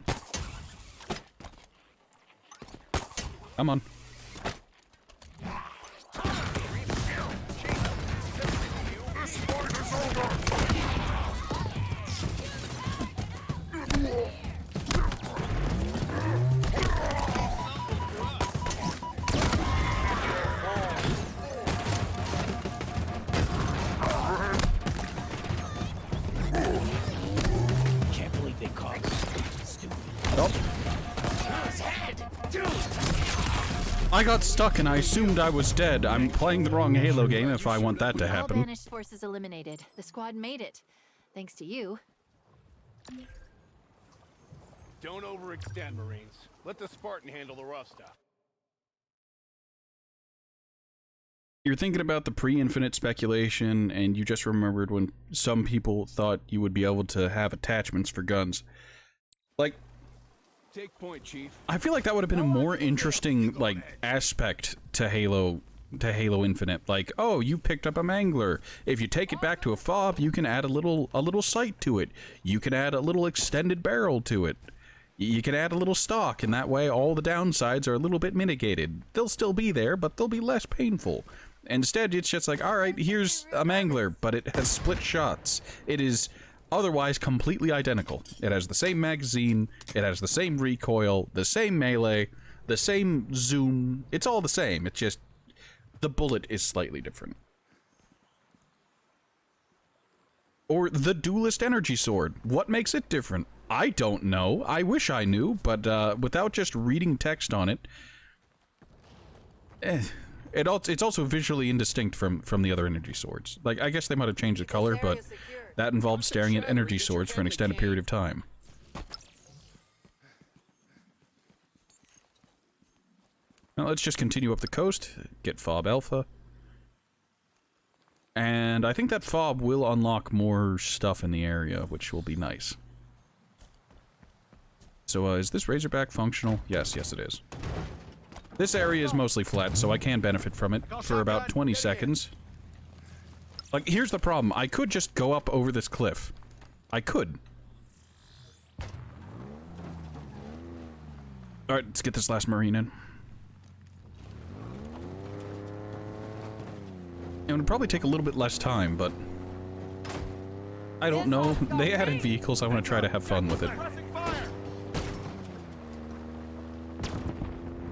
Come on. This fight is over! Can't believe they caught us. Stupid. I got stuck and I assumed I was dead. I'm playing the wrong Halo game if I want that to All happen. banished forces eliminated. The squad made it. Thanks to you. Don't overextend, Marines. Let the Spartan handle the rough stuff. You're thinking about the pre-infinite speculation, and you just remembered when some people thought you would be able to have attachments for guns. Like, Take point, Chief. I feel like that would have been a more interesting, like, aspect to Halo Infinite. Like, oh, you picked up a mangler. If you take it back to a FOB, you can add a little sight to it. You can add a little extended barrel to it. You can add a little stock, and that way all the downsides are a little bit mitigated. They'll still be there, but they'll be less painful. Instead, it's just like, alright, here's a mangler, but it has split shots. It is Otherwise, completely identical. It has the same magazine, it has the same recoil, the same melee, the same zoom. It's all the same. It's just the bullet is slightly different. Or the Duelist Energy Sword. What makes it different? I don't know. I wish I knew, but without just reading text on it, it's also visually indistinct from the other energy swords. Like, I guess they might have changed the color, but that involved staring at energy swords for an extended period of time. Now let's just continue up the coast, get FOB Alpha. And I think that FOB will unlock more stuff in the area, which will be nice. So, is this Razorback functional? Yes, it is. This area is mostly flat, so I can benefit from it for about 20 seconds. Like, here's the problem. I could just go up over this cliff. I could. Alright, let's get this last Marine in. It would probably take a little bit less time, but I don't know. They added vehicles. I want to try to have fun with it.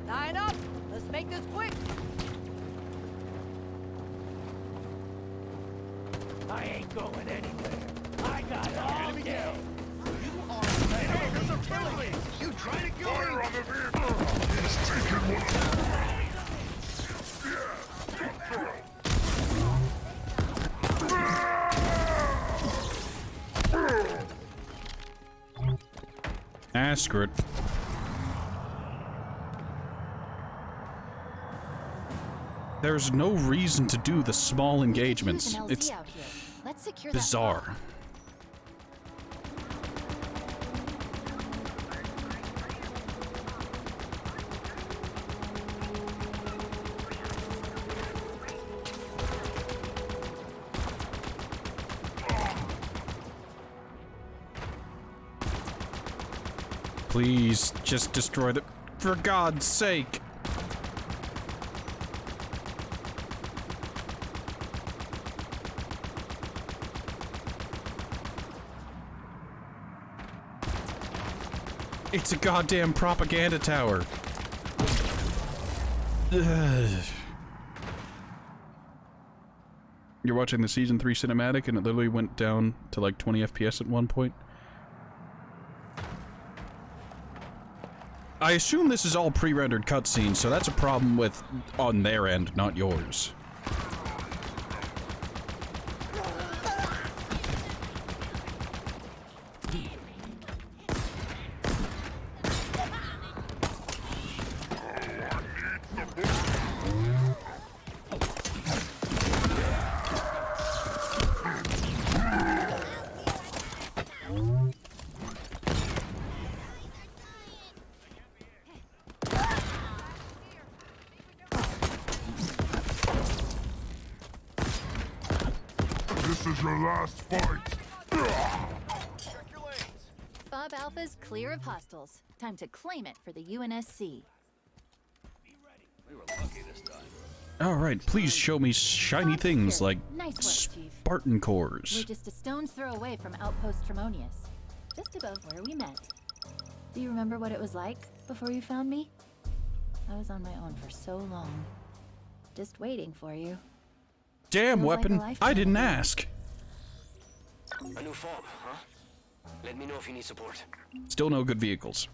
Line up. Let's make this quick. I ain't going anywhere. I got all day. You are killing me. You trying to kill me? Fire on the vehicle! He's taking one. Ah, screw it. There's no reason to do the small engagements. It's Let's secure bizarre. Please, just destroy the... For God's sake! It's a goddamn propaganda tower. You're watching the Season 3 cinematic and it literally went down to like 20 FPS at one point. I assume this is all pre-rendered cutscenes, so that's a problem with on their end, not yours. This is your last fight. Check your lanes. FOB Alpha's clear of hostiles. Time to claim it for the UNSC. We were lucky this time. Alright, please show me shiny things like Nice work, Chief. Spartan We're cores. just a stone's throw away from Outpost Tremonius, just above where we met. Do you remember what it was like before you found me? I was on my own for so long, just waiting for you. Damn Feels like a weapon, lifetime I didn't ago. ask. A new FOB, huh? Let me know if you need support. Still no good vehicles.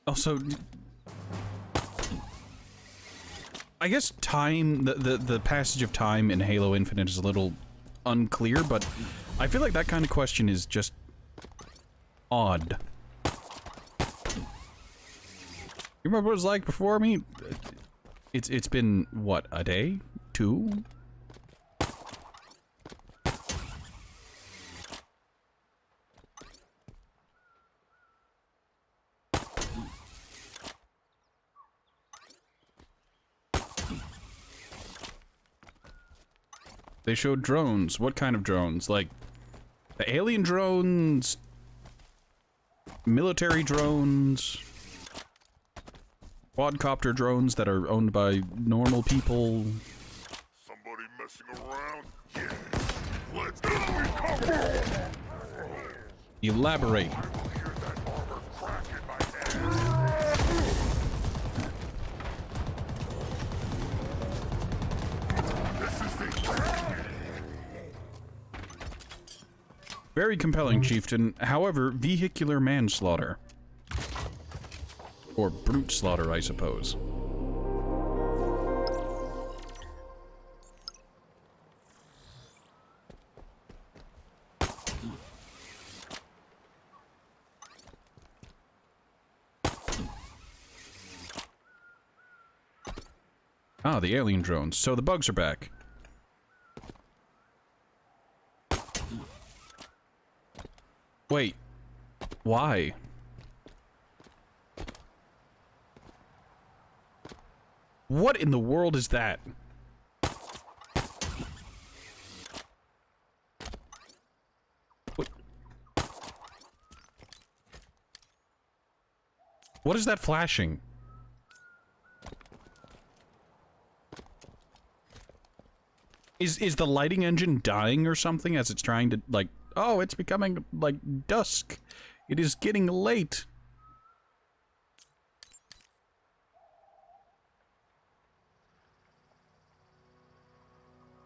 Also, I guess time, the passage of time in Halo Infinite is a little unclear, but I feel like that kind of question is just odd. You remember what it was like before me? It's been, what, a day? 2? They showed drones. What kind of drones? Like The alien drones, military drones, quadcopter drones that are owned by normal people. Somebody messing around? Yeah. Let's enemy cover! Elaborate. I will hear that armor crack in my head. This is the... Very compelling, Chieftain. However, vehicular manslaughter. Or brute slaughter, I suppose. Ah, the alien drones. So the bugs are back. Wait. Why? What in the world is that? What is that flashing? Is the lighting engine dying or something as it's trying to, like, oh, it's becoming, like, dusk. It is getting late.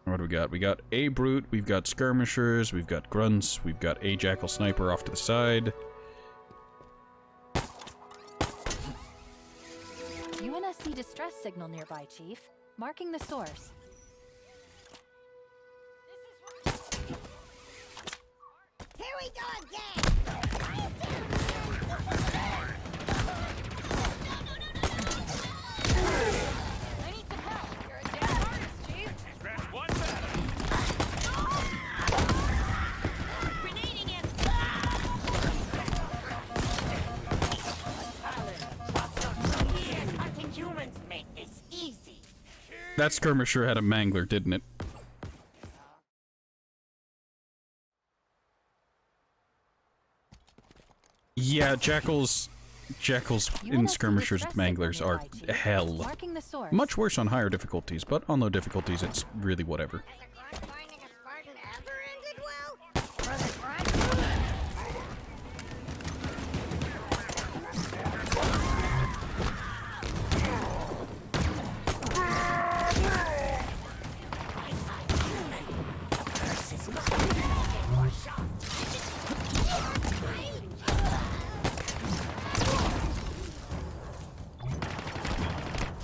What do we got? We got a brute, we've got skirmishers, we've got grunts, we've got a jackal sniper off to the side. UNSC distress signal nearby, Chief. Marking the source. Here we go again! I need some help. You're a damn artist, Chief. Grenading him! Hunting humans make this easy. That skirmisher had a mangler, didn't it? Yeah, jackals in skirmishers with manglers are hell. Marking the source. Much worse on higher difficulties, but on low difficulties it's really whatever. Has a grunt finding a Spartan ever ended well? For the grunt?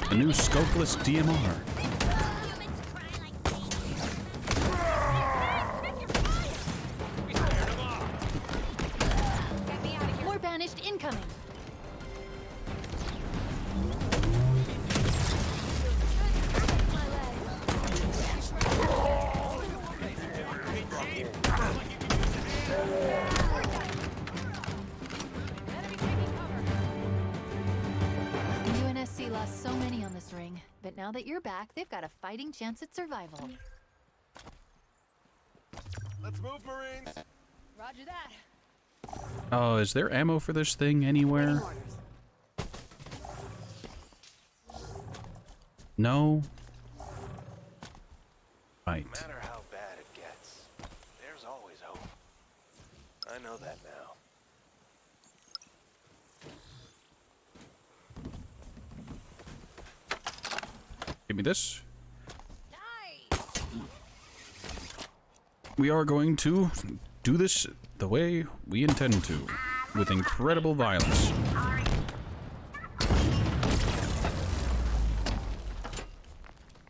The new scopeless DMR. Humans cry like Get me out of here. More banished incoming. UNSC lost so many on this ring, but now that you're back, they've got a fighting chance at survival. Let's move, Marines. Roger that. Oh, is there ammo for this thing anywhere? No? Right. No matter how bad it gets, there's always hope. I know that now. Give me this. Nice. We are going to do this the way we intend to, with incredible violence.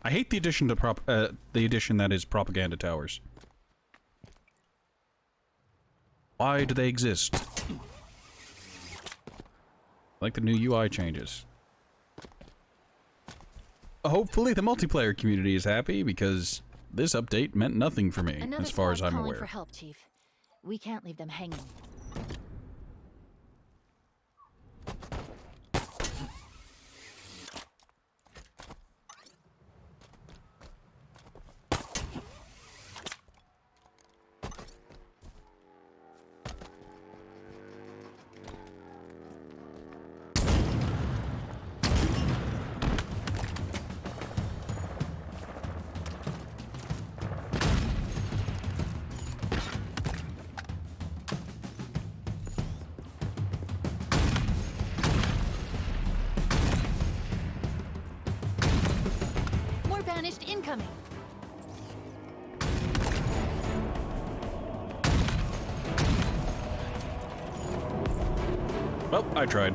I hate the addition to the addition that is propaganda towers. Why do they exist? I like the new UI changes. Hopefully the multiplayer community is happy, because this update meant nothing for me, Another as far as squad's I'm calling aware. for help, Chief. We can't leave them hanging. coming. Well, I tried.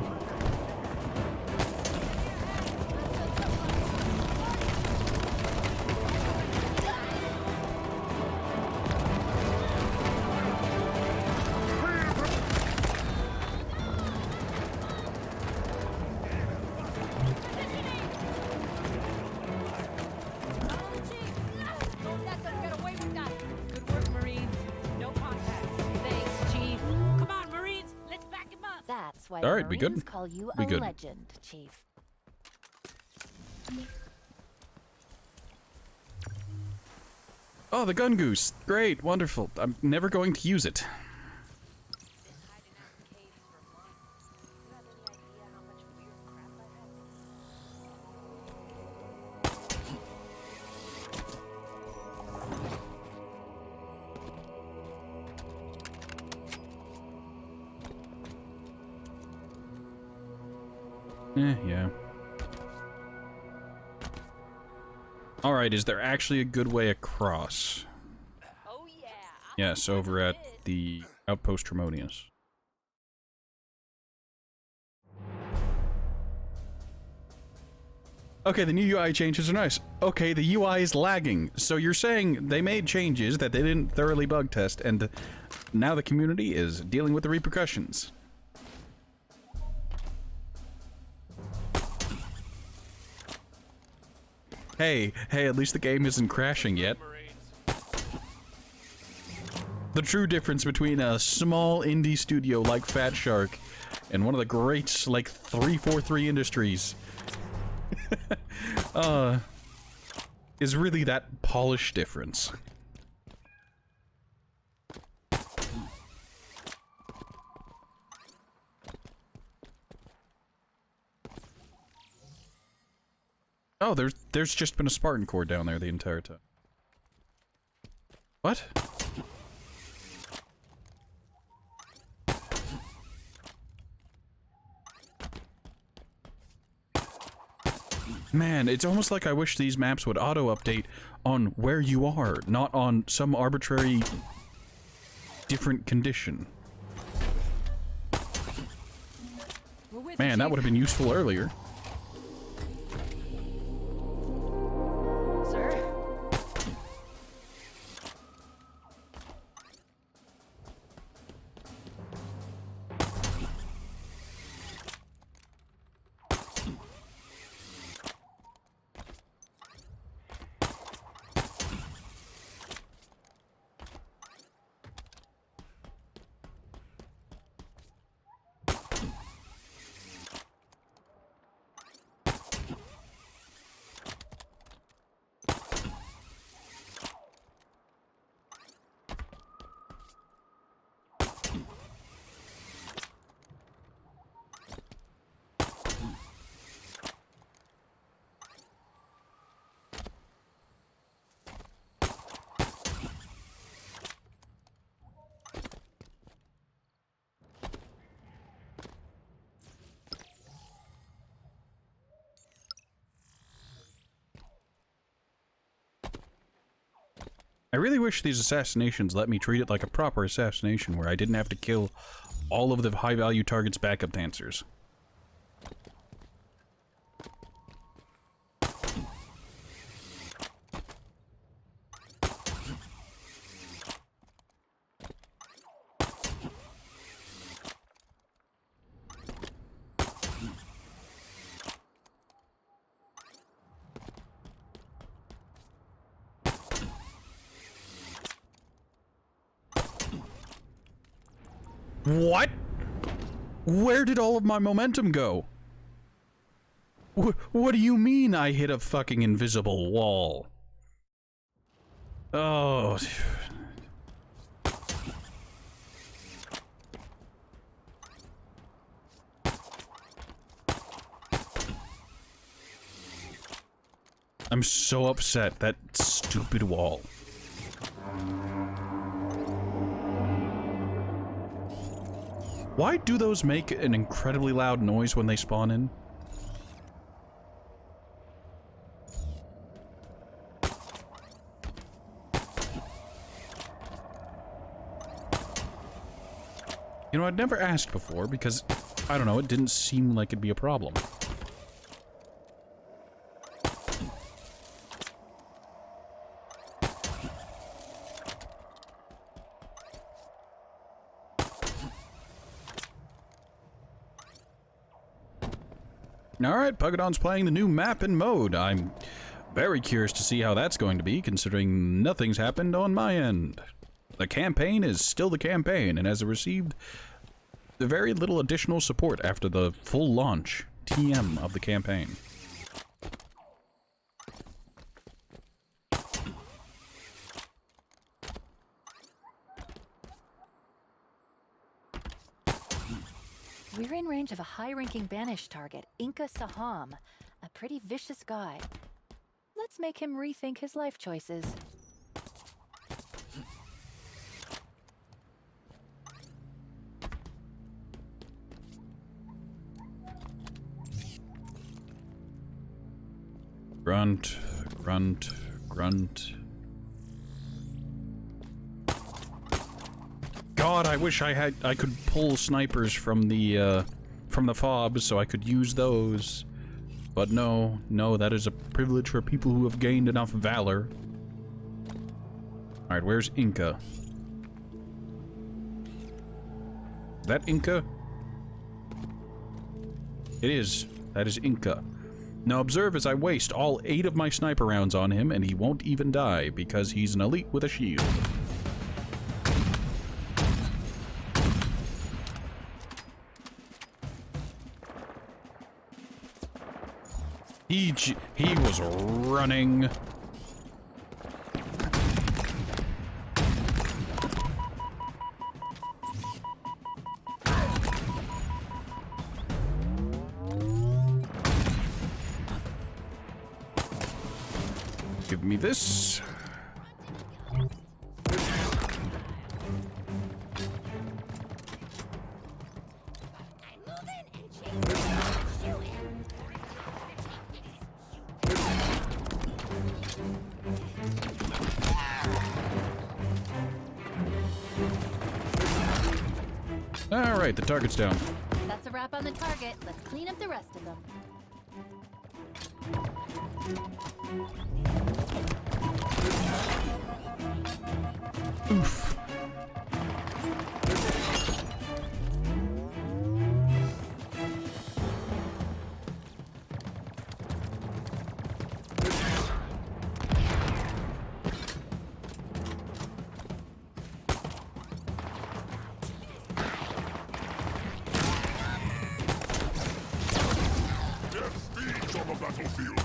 Don't let them get away with that. Good work, Marines. No contact. Thanks, Chief. Come on, Marines. Let's back him up. That's why All the right, we good? Marines call you We a good. legend, Chief. Oh, the gun goose. Great, wonderful. I'm never going to use it. Yeah. Alright, is there actually a good way across? Oh, yeah. Yes, over at the Outpost Tremonius. Okay, the new UI changes are nice. Okay, the UI is lagging. So you're saying they made changes that they didn't thoroughly bug test, and now the community is dealing with the repercussions. Hey, at least the game isn't crashing yet. The true difference between a small indie studio like Fat Shark and one of the greats like 343 Industries is really that polish difference. Oh, there's just been a Spartan core down there the entire time. What? Man, it's almost like I wish these maps would auto-update on where you are, not on some arbitrary different condition. Man, that would have been useful earlier. Sir? I really wish these assassinations let me treat it like a proper assassination where I didn't have to kill all of the high-value targets' backup dancers. What? Where did all of my momentum go? What do you mean I hit a fucking invisible wall? Oh. I'm so upset. That stupid wall. Why do those make an incredibly loud noise when they spawn in? You know, I'd never asked before because, I don't know, it didn't seem like it'd be a problem. Alright, Pugadon's playing the new map and mode. I'm very curious to see how that's going to be, considering nothing's happened on my end. The campaign is still the campaign, and has received very little additional support after the full launch, TM, of the campaign. We're in range of a high-ranking banished target, Inca Saham, a pretty vicious guy. Let's make him rethink his life choices. Grunt, grunt, grunt. God, I wish I could pull snipers from the FOB so I could use those. But no, that is a privilege for people who have gained enough valor. Alright, where's Inca? Is that Inca? It is. That is Inca. Now observe as I waste all 8 of my sniper rounds on him, and he won't even die, because he's an elite with a shield. He was running. Give me this. Alright, the target's down. That's a wrap on the target. Let's clean up the rest of them. Oof. Death speeds on the battlefield.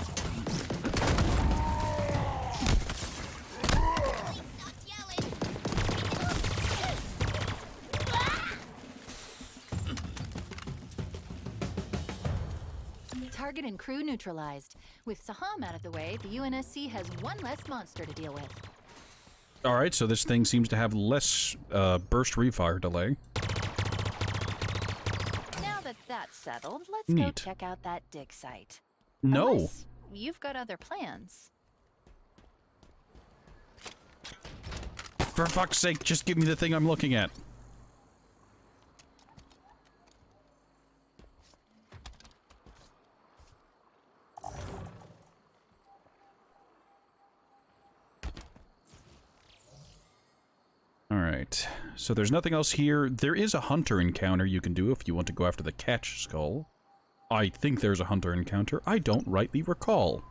Target and crew neutralized. With Saham out of the way, the UNSC has one less monster to deal with. Alright, so this thing seems to have less burst refire delay. Now that that's settled, let's Neat. go check out that dig site. No. Unless you've got other plans. For fuck's sake, just give me the thing I'm looking at. Alright, so there's nothing else here. There is a hunter encounter you can do if you want to go after the catch skull. I think there's a hunter encounter. I don't rightly recall.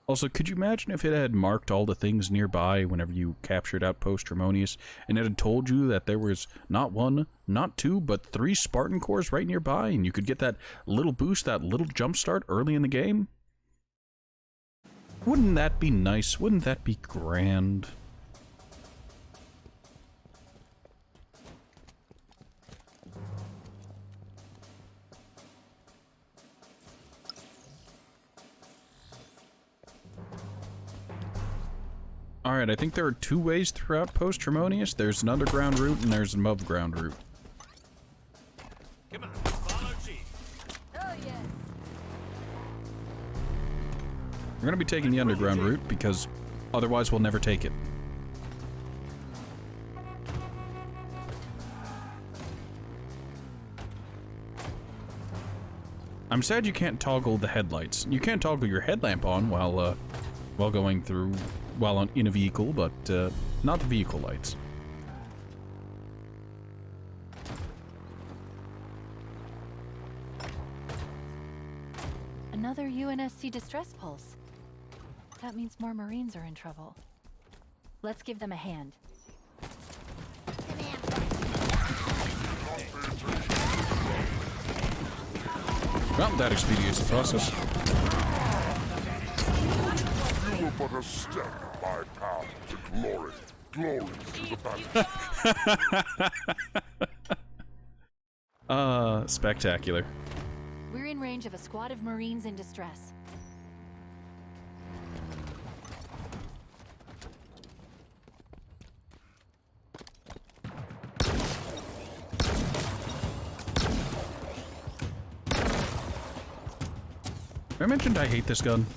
Also, could you imagine if it had marked all the things nearby whenever you captured Outpost Tremonius, and it had told you that there was not 1, not 2, but 3 Spartan cores right nearby, and you could get that little boost, that little jump start early in the game? Wouldn't that be nice? Wouldn't that be grand? Alright, I think there are 2 ways through Outpost Tremonius. There's an underground route and there's an above-ground route. Come on, follow Chief. Oh, yes. We're gonna be taking the underground route because otherwise we'll never take it. I'm sad you can't toggle the headlights. You can toggle your headlamp on while going through, in a vehicle, but not the vehicle lights. Another UNSC distress pulse. That means more Marines are in trouble. Let's give them a hand. Well, that expedites the process. You were but a step in my path to glory. Glory to the battle. Spectacular. We're in range of a squad of Marines in distress. I mentioned I hate this gun.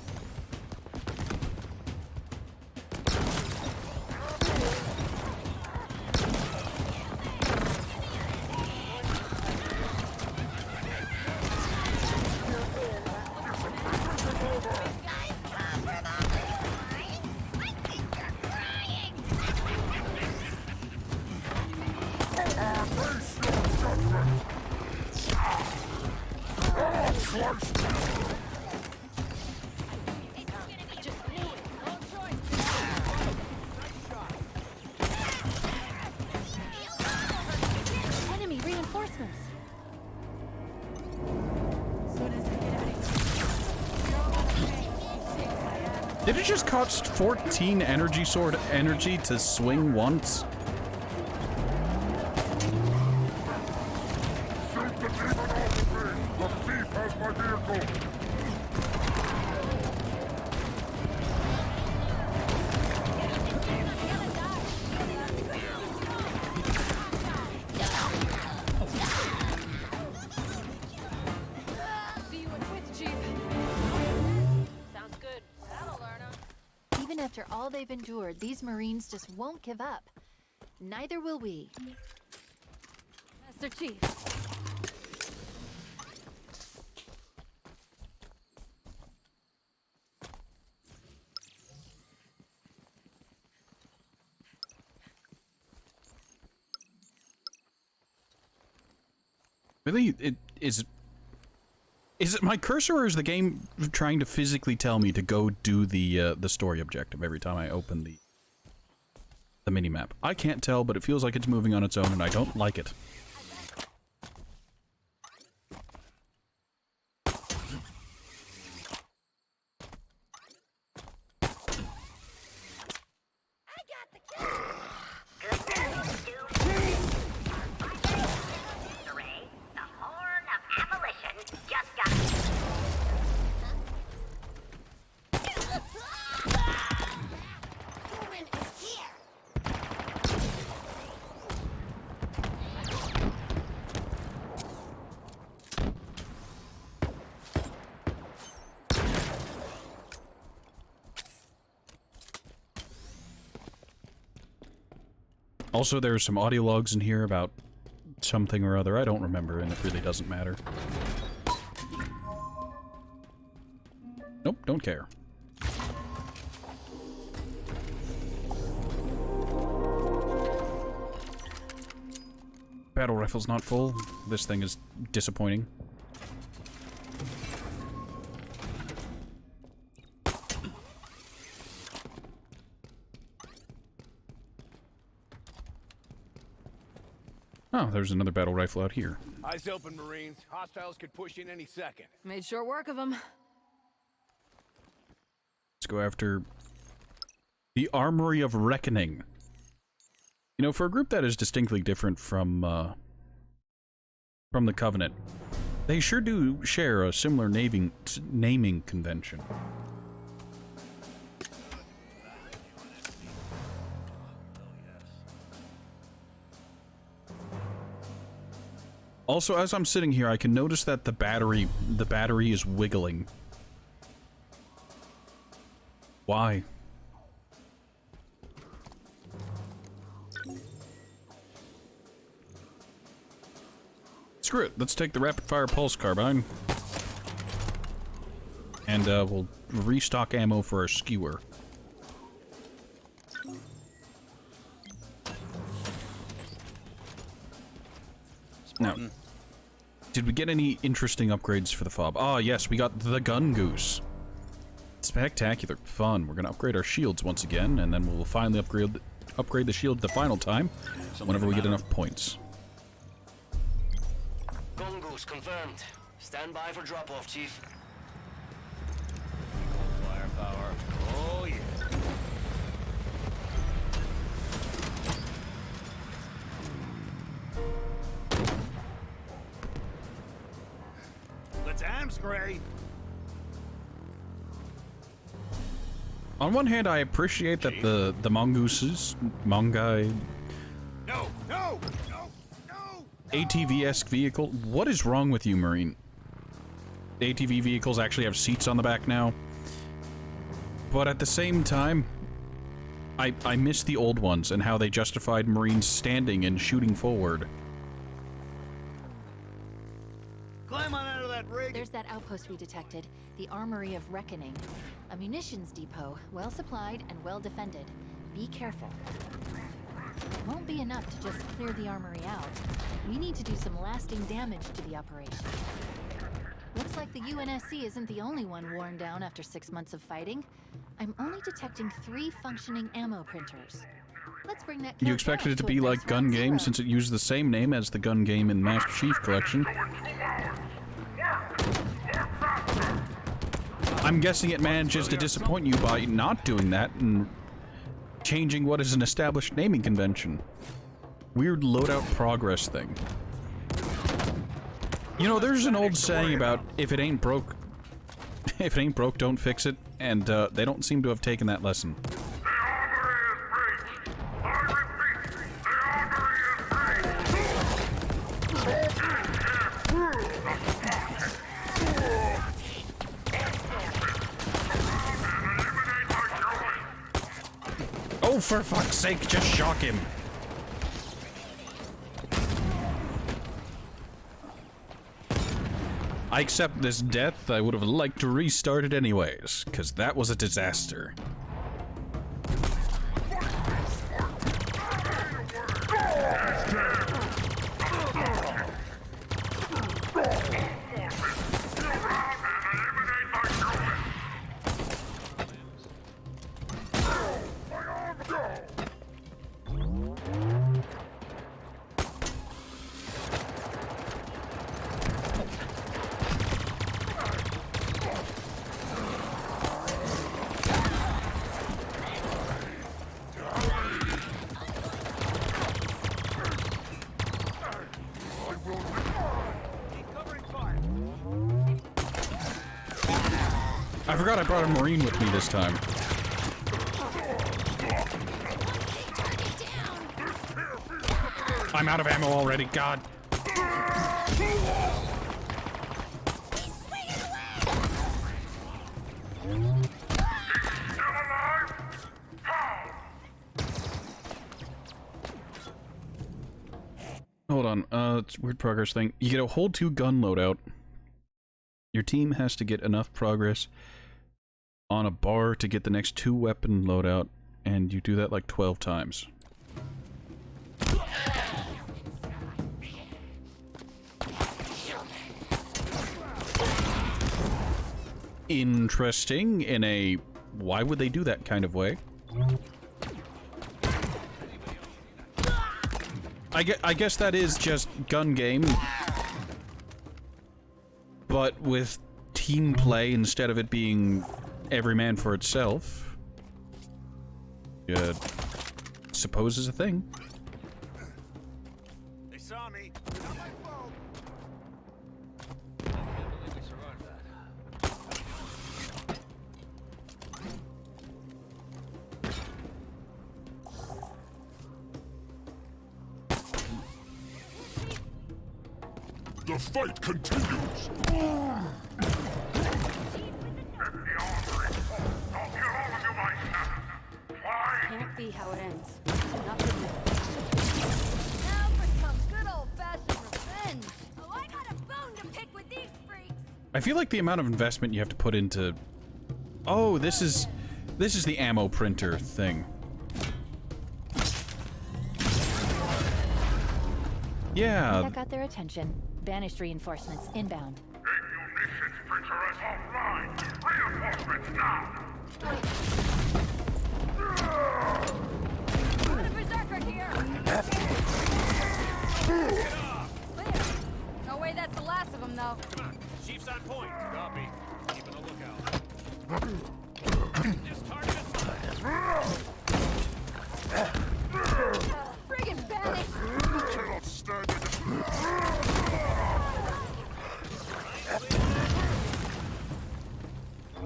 Enemy reinforcements. Did it just cost 14 energy sword energy to swing once? Shoot the demon off of me! The thief has my vehicle! See you at Wits, Chief. Sounds good. That'll learn 'em. Even after all they've endured, these Marines just won't give up. Neither will we. Master Chief. Really? Is it my cursor, or is the game trying to physically tell me to go do the story objective every time I open the minimap? I can't tell, but it feels like it's moving on its own, and I don't like it. Also, there's some audio logs in here about something or other. I don't remember, and it really doesn't matter. Nope, don't care. Battle rifle's not full. This thing is disappointing. Oh, there's another battle rifle out here. Eyes open, Marines. Hostiles could push in any second. Made short work of them. Let's go after the Armory of Reckoning. You know, for a group that is distinctly different from the Covenant, they sure do share a similar naming convention. Also, as I'm sitting here, I can notice that the battery is wiggling. Why? Screw it, let's take the rapid-fire pulse carbine. And we'll restock ammo for our skewer. Now, did we get any interesting upgrades for the FOB? Ah, yes, we got the gun goose. Spectacular. Fun. We're gonna upgrade our shields once again, and then we'll finally upgrade the shield the final time, whenever we get enough points. Gun goose confirmed. Stand by for drop-off, Chief. Firepower. Oh, yeah. Let's Amscray. On one hand, I appreciate that the mongooses, mongai, No, no, no, no. ATV-esque vehicle. What is wrong with you, Marine? ATV vehicles actually have seats on the back now. But at the same time, I miss the old ones and how they justified Marines standing and shooting forward. Climb on out of that rig. There's that outpost we detected, the Armory of Reckoning. A munitions depot, well supplied and well defended. Be careful. It won't be enough to just clear the armory out. We need to do some lasting damage to the operation. Looks like the UNSC isn't the only one worn down after 6 months of fighting. I'm only detecting 3 functioning ammo printers. Let's bring that You count expected down it to a be nice like Gun round Game zero. since it used the same name as the Gun Game in Master Chief Collection. I'm guessing it manages to disappoint you by not doing that and changing what is an established naming convention. Weird loadout progress thing. You know, there's an old saying about if it ain't broke, don't fix it, and they don't seem to have taken that lesson. Oh, for fuck's sake, just shock him. I accept this death. I would have liked to restart it anyways, because that was a disaster. I forgot I brought a Marine with me this time. I'm out of ammo already, God. Hold on, it's a weird progress thing. You get a hold 2 gun loadout. Your team has to get enough progress on a bar to get the next 2 weapon loadout, and you do that like 12 times. Interesting in a why would they do that kind of way. I guess that is just Gun Game, but with team play instead of it being every man for itself. Yeah, suppose is a thing. They saw me. Not my fault. The fight continues! Can't be how it ends. Not for me. Now for some good old-fashioned revenge. Oh, I got a bone to pick with these freaks. I feel like the amount of investment you have to put into... Oh, this is the ammo printer thing. Yeah. That got their attention. Banished reinforcements inbound. A munitions printer is offline. Reinforcements now. Got a berserker here! Clear. No way that's the last of them, though. Chief's on point. Copy. Keeping a lookout. This target is mine. Friggin' bandit! You cannot stand it.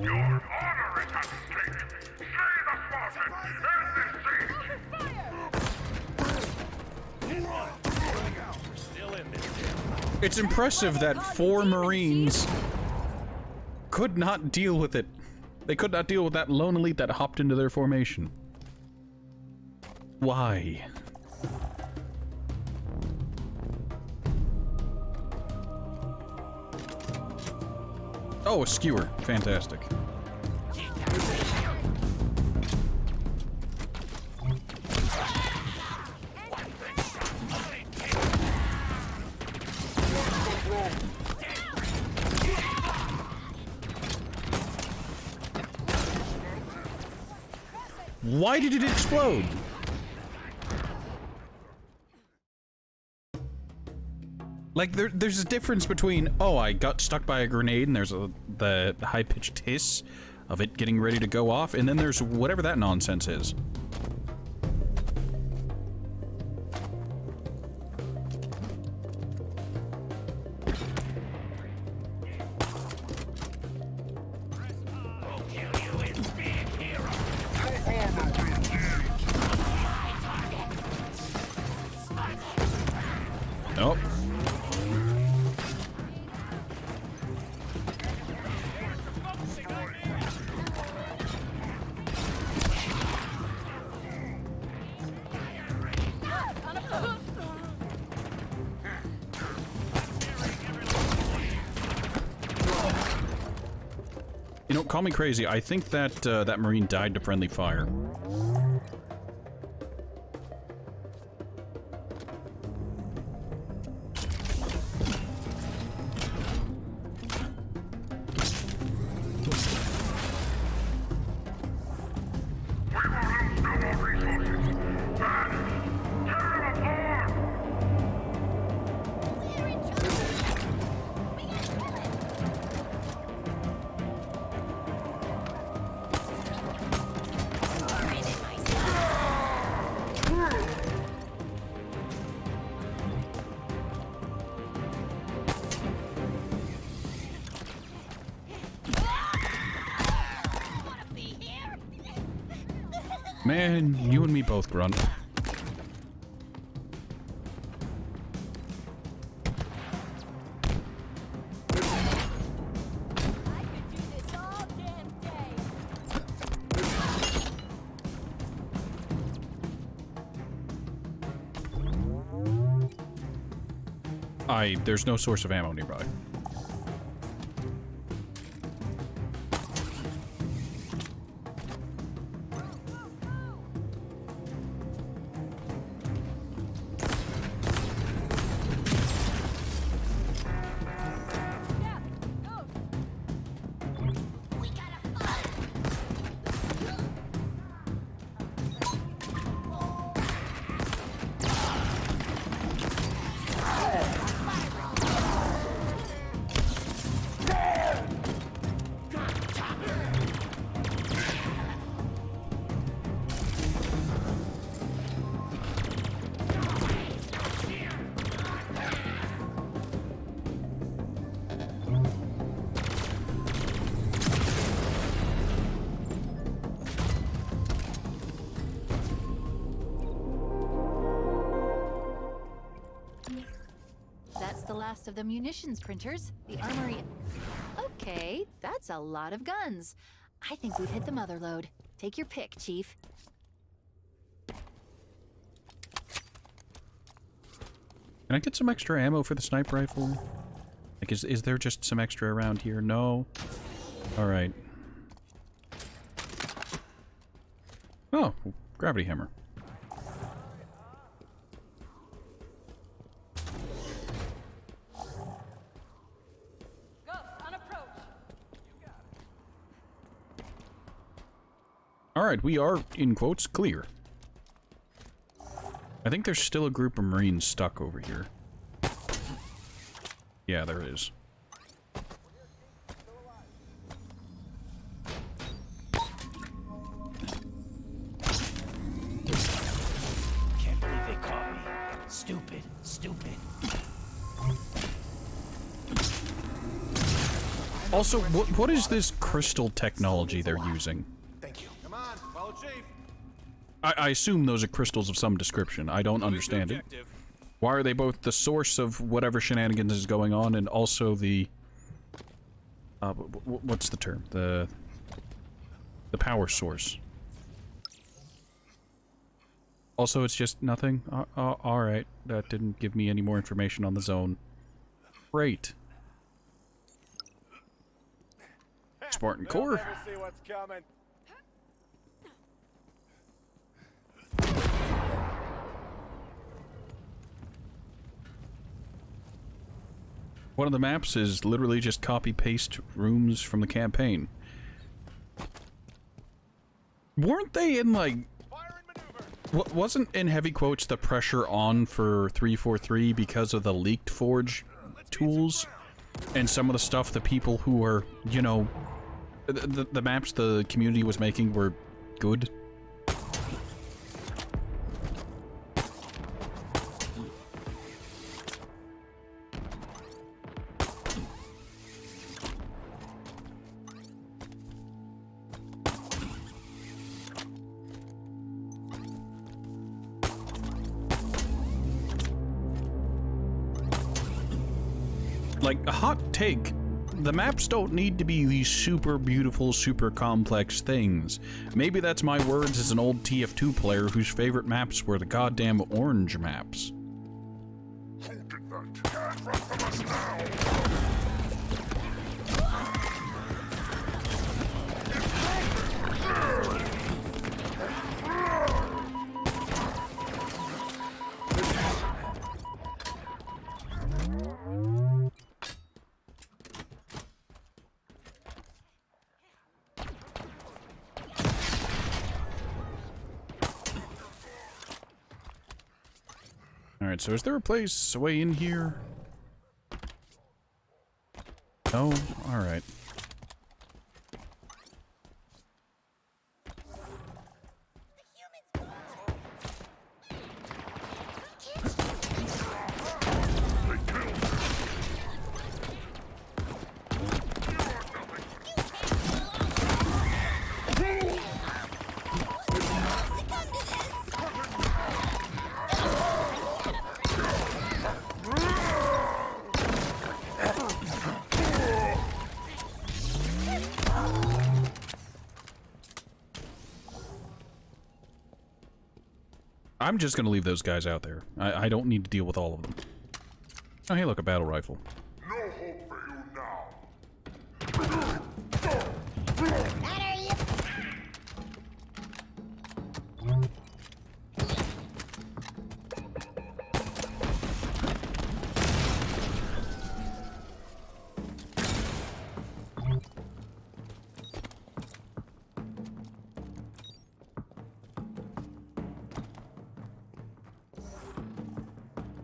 Your honor is at stake. Slay the Spartan. End this siege. Still in this. It's impressive that 4 Marines could not deal with it. They could not deal with that lone elite that hopped into their formation. Why? Oh, a skewer. Fantastic. Why did it explode? Like, there's a difference between, oh, I got stuck by a grenade and there's the high-pitched hiss of it getting ready to go off, and then there's whatever that nonsense is. Nope. You know, call me crazy. I think that that Marine died to friendly fire. Man, you and me both, Grunt. There's no source of ammo nearby. Of the munitions printers, the armory. Okay, that's a lot of guns. I think we've hit the mother lode. Take your pick, Chief. Can I get some extra ammo for the sniper rifle? Like, is there just some extra around here? No. Alright. Oh, gravity hammer. Ghost, on approach. Alright, we are, in quotes, clear. I think there's still a group of Marines stuck over here. Yeah, there is. Can't believe they caught me. Stupid, stupid. Also, what is this crystal technology they're using? Thank you. Come on, follow Chief. I assume those are crystals of some description. I don't understand it. Why are they both the source of whatever shenanigans is going on and also the... what's the term? The power source. Also, it's just nothing? Alright. That didn't give me any more information on the zone. Great. Spartan Core. Never see what's coming. One of the maps is literally just copy-paste rooms from the campaign. Weren't they in, like... Wasn't, in heavy quotes, the pressure on for 343 because of the leaked Forge tools? And some of the stuff the people who were, you know... The maps the community was making were good? Like, a hot take, the maps don't need to be these super beautiful, super complex things. Maybe that's my words as an old TF2 player whose favorite maps were the goddamn orange maps. Who did that? Can't run from us now! Alright, so is there a place way in here? No? Alright. I'm just gonna leave those guys out there. I don't need to deal with all of them. Oh, hey, look, a battle rifle. No hope for you now!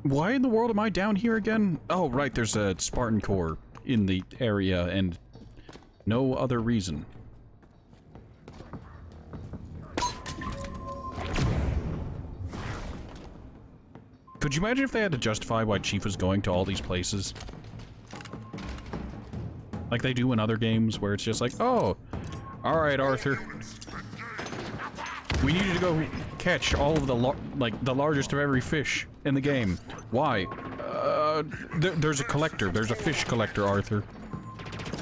Why in the world am I down here again? Oh, right, there's a Spartan Core in the area, and no other reason. Could you imagine if they had to justify why Chief was going to all these places? Like they do in other games, where it's just like, oh, alright, Arthur. We need you to go catch all of the, the largest of every fish in the game. Why? There's a collector. There's a fish collector, Arthur.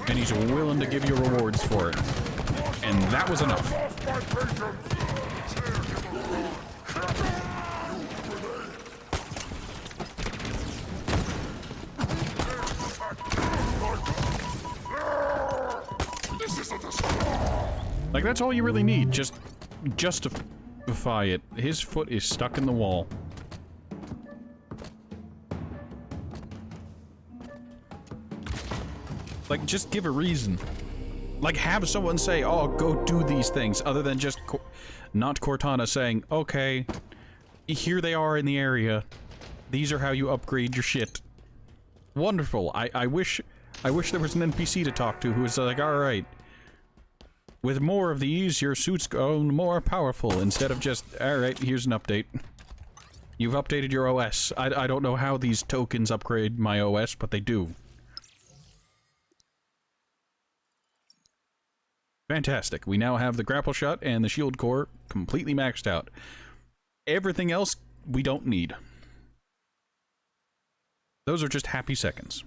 And he's willing to give you rewards for it. And that was enough. Like, that's all you really need. Just justify it. His foot is stuck in the wall. Like, just give a reason. Like, have someone say, oh, go do these things, other than just not Cortana saying, okay, here they are in the area. These are how you upgrade your shit. Wonderful. I wish there was an NPC to talk to who was like, alright, with more of these, your suit's grown more powerful, instead of just, alright, here's an update. You've updated your OS. I don't know how these tokens upgrade my OS, but they do. Fantastic. We now have the grapple shot and the shield core completely maxed out. Everything else, we don't need. Those are just happy seconds.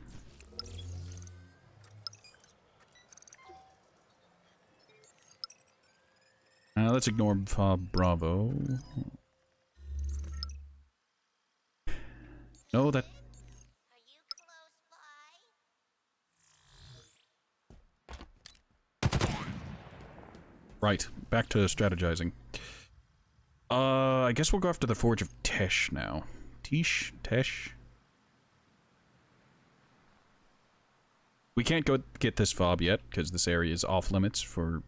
Let's ignore FOB Bravo. No, that... Right, back to strategizing. I guess we'll go after the Forge of Tesh now. Tesh? We can't go get this FOB yet, because this area is off limits for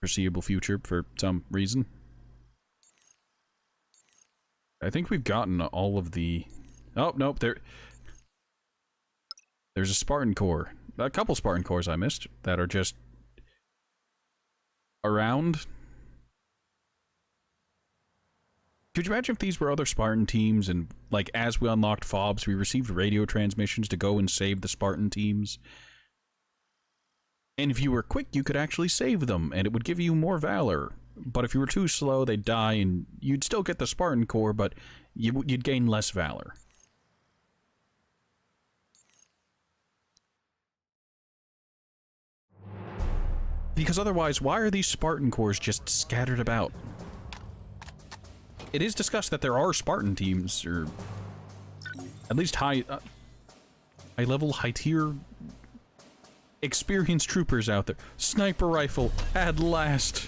foreseeable future for some reason. I think we've gotten all of the... Oh, nope, there's a Spartan core. A couple Spartan cores I missed that are just around. Could you imagine if these were other Spartan teams and, like, as we unlocked FOBs, we received radio transmissions to go and save the Spartan teams? And if you were quick, you could actually save them, and it would give you more valor. But if you were too slow, they'd die, and you'd still get the Spartan core, but you'd gain less valor. Because otherwise, why are these Spartan cores just scattered about? It is discussed that there are Spartan teams, or at least high-level, high-tier experienced troopers out there. Sniper rifle, at last.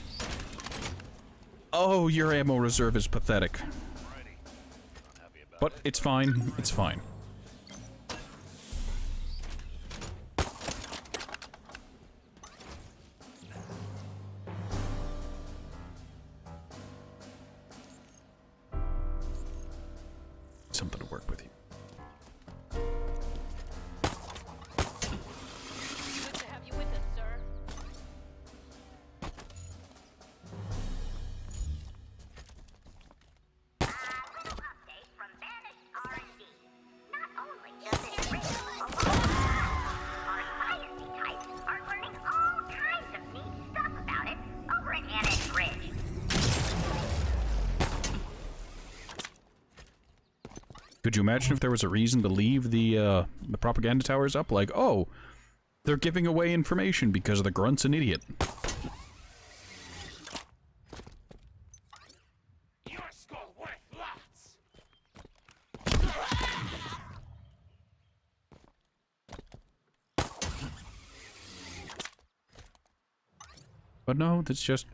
Oh, your ammo reserve is pathetic. But it's fine. It's fine. Something to work with you. Good to have you with us, sir. Could you imagine if there was a reason to leave the propaganda towers up? Like, oh, they're giving away information because the grunt's an idiot. Your skull worth lots. But no, that's just...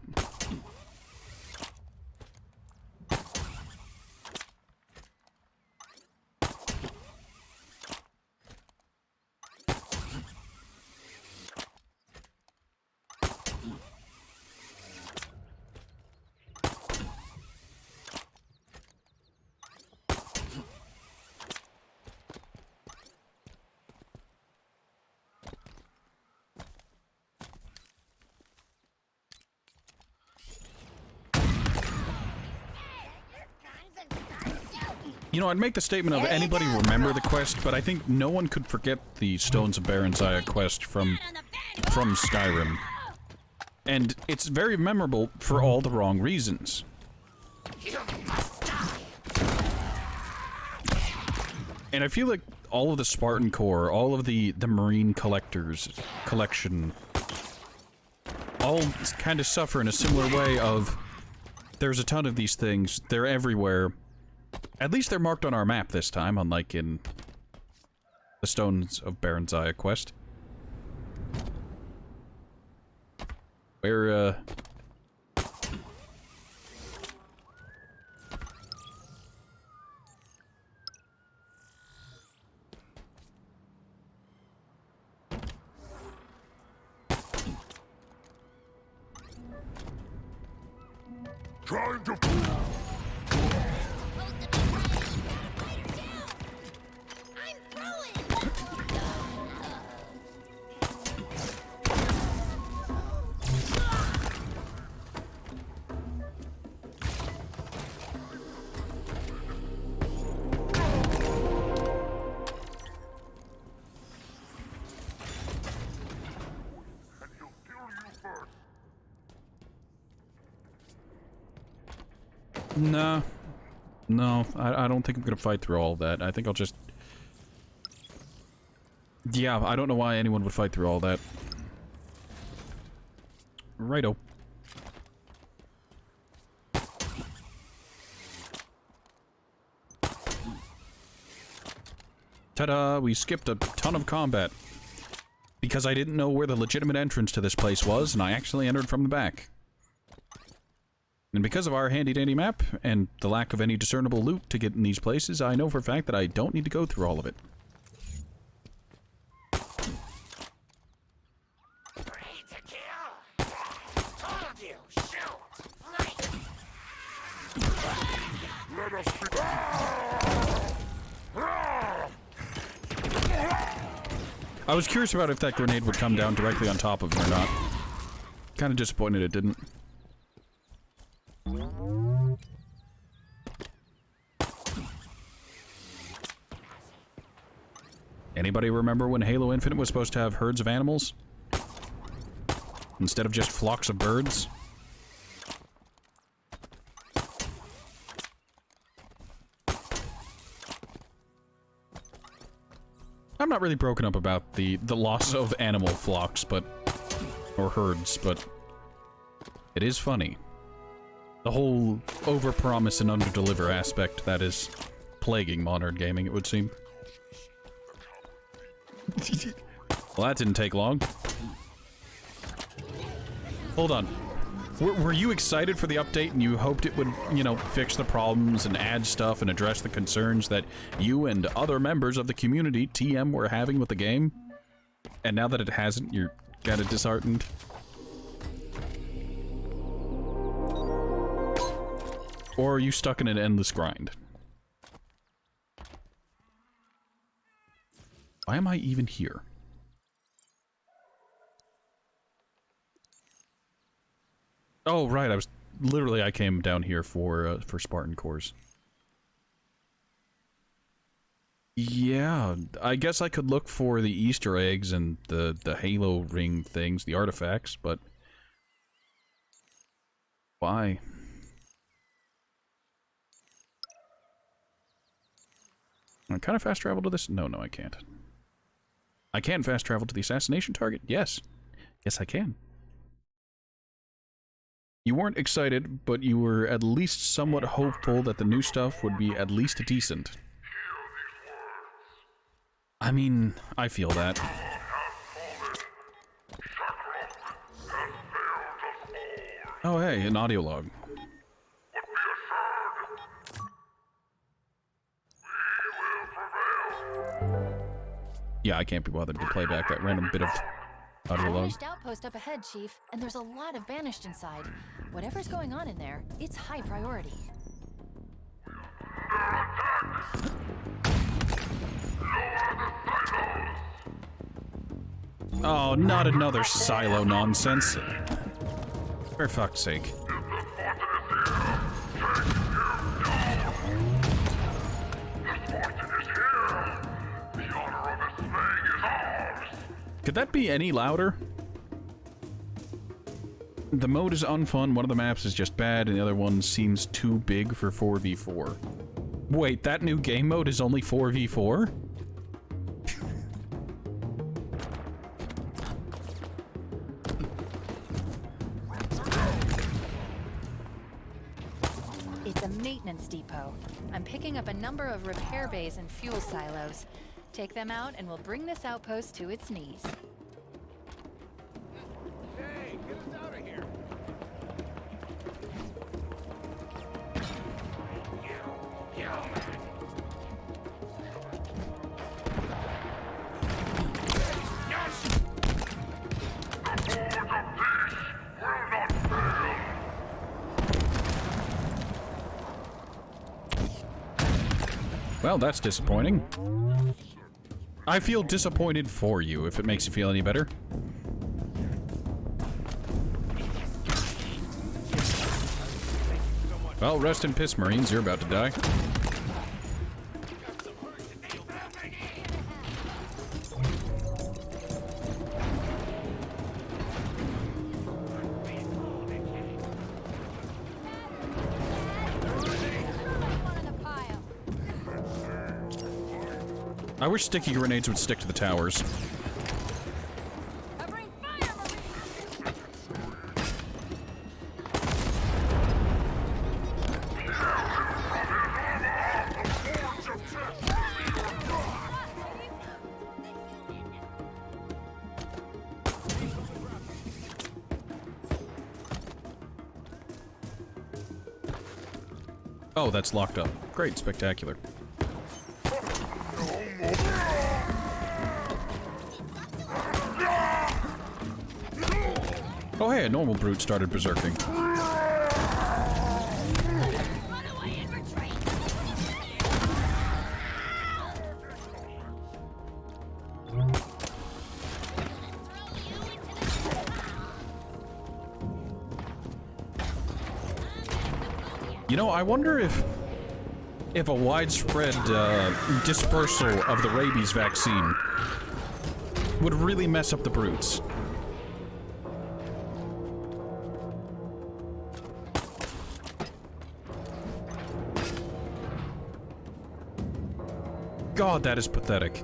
You know, I'd make the statement of anybody remember the quest, but I think no one could forget the Stones of Barenziah quest from Skyrim. And it's very memorable for all the wrong reasons. And I feel like all of the Spartan Corps, all of the Marine Collectors collection, all kind of suffer in a similar way of, there's a ton of these things, they're everywhere. At least they're marked on our map this time, unlike in the Stones of Barenziah quest. Where Trying to... Nah. No, I don't think I'm gonna fight through all of that. I think I'll just... Yeah, I don't know why anyone would fight through all that. Righto. Ta-da! We skipped a ton of combat. Because I didn't know where the legitimate entrance to this place was, and I actually entered from the back. And because of our handy-dandy map, and the lack of any discernible loot to get in these places, I know for a fact that I don't need to go through all of it. Let us be... I was curious about if that grenade would come down directly on top of him or not. Kind of disappointed it didn't. Anybody remember when Halo Infinite was supposed to have herds of animals? Instead of just flocks of birds? I'm not really broken up about the loss of animal flocks, but... or herds, but... it is funny. The whole overpromise and underdeliver aspect that is plaguing modern gaming, it would seem. Well, that didn't take long. Hold on. Were you excited for the update and you hoped it would, you know, fix the problems and add stuff and address the concerns that you and other members of the community, TM, were having with the game? And now that it hasn't, you're kind of disheartened? Or are you stuck in an endless grind? Why am I even here? Oh, right, I was... literally, I came down here for Spartan cores. Yeah, I guess I could look for the Easter eggs and the Halo ring things, the artifacts, but... why? Can I kind of fast travel to this? No, I can't. I can fast travel to the assassination target? Yes. Yes, I can. You weren't excited, but you were at least somewhat hopeful that the new stuff would be at least decent. I mean, I feel that. Oh hey, an audio log. Yeah, I can't be bothered to play back that random bit of audio log. Banished outpost up ahead, Chief, and there's a lot of banished inside. Whatever's going on in there, it's high priority. Oh, not another silo nonsense. For fuck's sake. Could that be any louder? The mode is unfun, one of the maps is just bad, and the other one seems too big for 4v4. Wait, that new game mode is only 4v4? It's a maintenance depot. I'm picking up a number of repair bays and fuel silos. Take them out and we'll bring this outpost to its knees. Hey, get us out of here. Well, that's disappointing. I feel disappointed for you, if it makes you feel any better. Well, rest in piss, Marines. You're about to die. I wish sticky grenades would stick to the towers. Covering fire, Marine! Oh, that's locked up. Great, spectacular. Oh hey, a normal brute started berserking. Run away and retreat! You know, I wonder if a widespread dispersal of the rabies vaccine would really mess up the brutes. God, that is pathetic.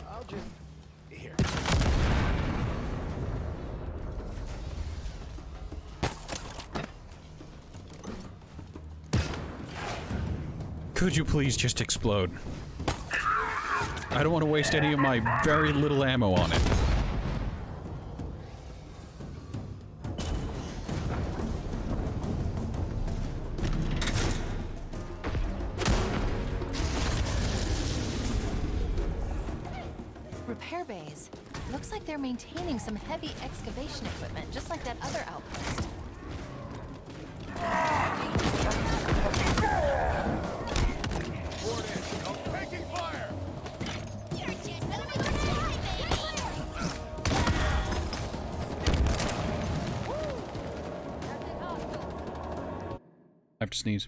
I'll just... Here. Could you please just explode? I don't want to waste any of my very little ammo on it. Repair bays. Looks like they're maintaining some heavy excavation equipment, just like that other outpost. Taking fire! I have to sneeze.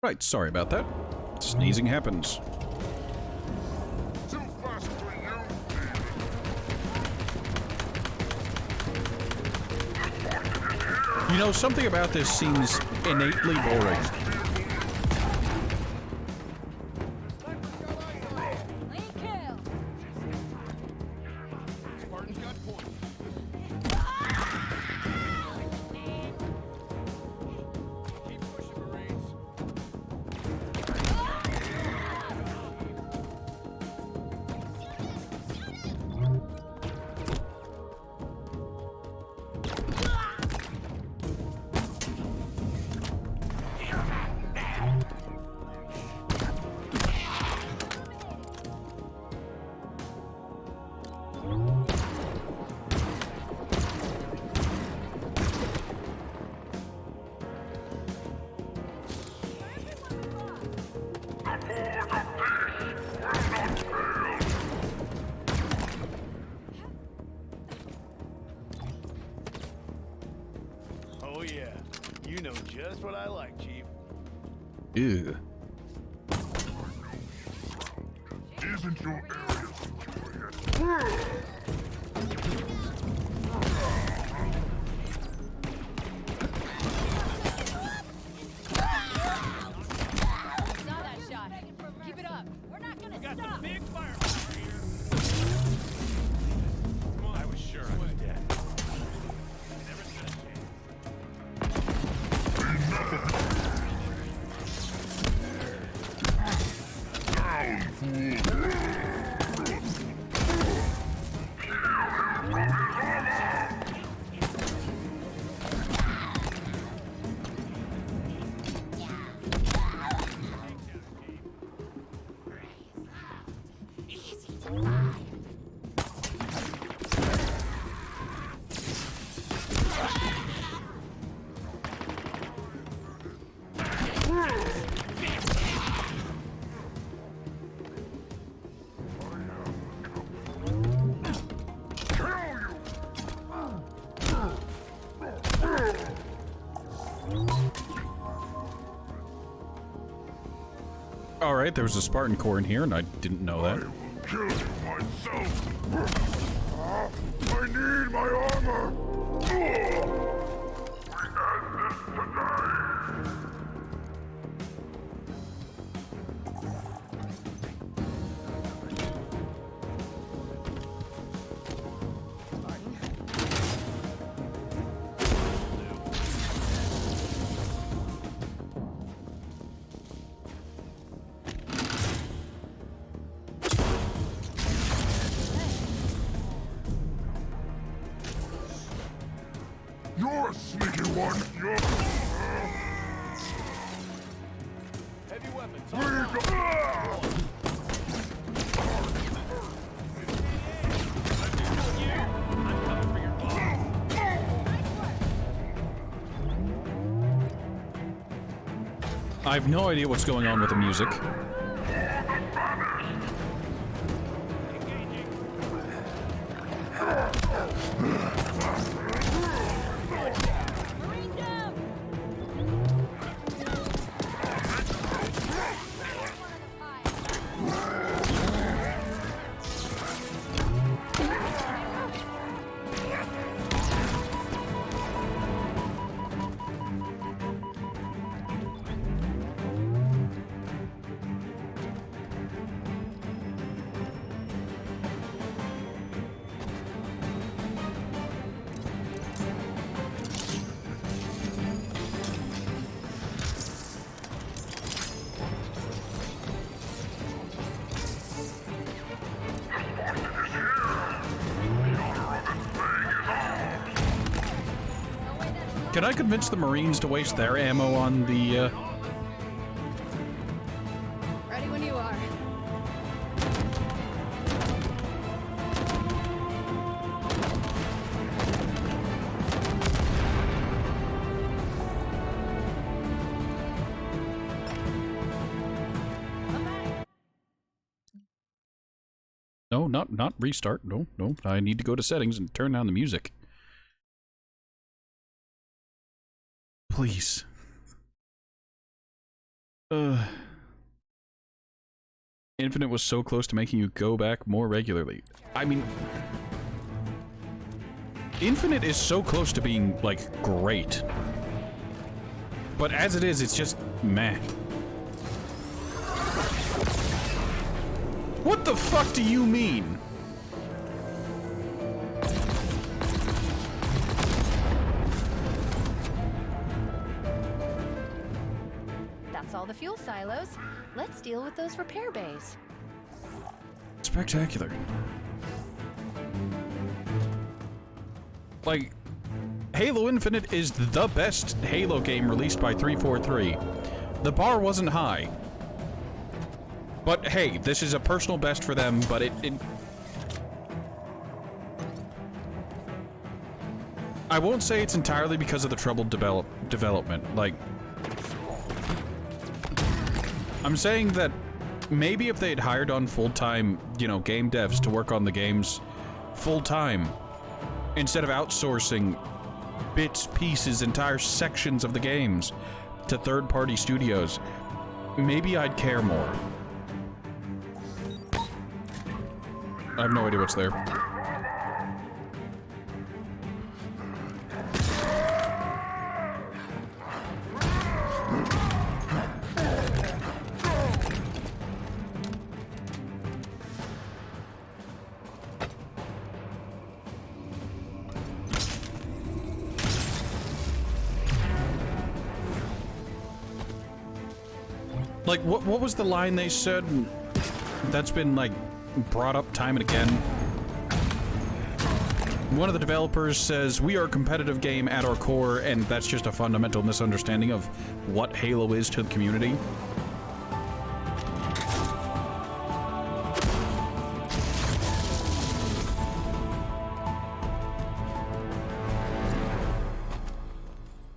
Right, sorry about that. Sneezing happens. Too fast for you. You know, something about this seems innately boring. Clean kill! Spartan's got point. Keep pushing, Marines. Oh yeah, you know just what I like, Chief. Ew. Isn't your area Saw that shot. Keep it up. We're not gonna stop! Big fire here. Come on, I was sure I was dead. Never stood a chance. Alright, there was a Spartan core in here, and I didn't know that. I will kill you myself. I need my armor. We end this today. You're a sneaky one. You're... Heavy weapons. We go... I'm coming for your boss. I have no idea what's going on with the music. Marine down! Can I convince the Marines to waste their ammo on the, Ready when you are. No, not restart. No. I need to go to settings and turn down the music. Please. Infinite was so close to making you go back more regularly. I mean... Infinite is so close to being, like, great. But as it is, it's just meh. What the fuck do you mean? That's all the fuel silos. Let's deal with those repair bays. Spectacular. Like, Halo Infinite is the best Halo game released by 343. The bar wasn't high. But hey, this is a personal best for them, but it I won't say it's entirely because of the troubled development. Like, I'm saying that maybe if they had hired on full-time, you know, game devs to work on the games full-time, instead of outsourcing bits, pieces, entire sections of the games to third-party studios, maybe I'd care more. I have no idea what's there. Like, what was the line they said that's been, like, brought up time and again? One of the developers says, "We are a competitive game at our core," and that's just a fundamental misunderstanding of what Halo is to the community.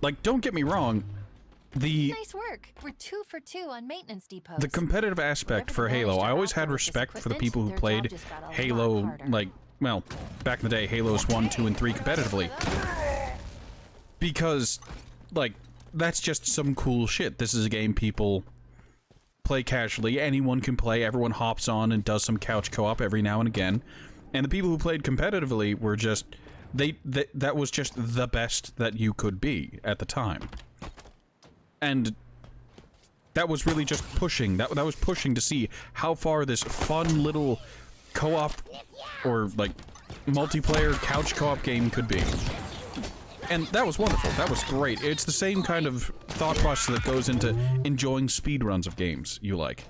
Like, don't get me wrong, Nice work. We're 2 for 2 on maintenance depots. the competitive aspect for Halo, I always had respect for the people who played Halo, like, well, back in the day, Halos 1, 2, and 3 competitively. Because, like, that's just some cool shit. This is a game people play casually. Anyone can play. Everyone hops on and does some couch co-op every now and again. And the people who played competitively were just... that was just the best that you could be at the time. And that was really just pushing. That was pushing to see how far this fun little co-op or, like, multiplayer couch co-op game could be. And that was wonderful. That was great. It's the same kind of thought process that goes into enjoying speedruns of games you like.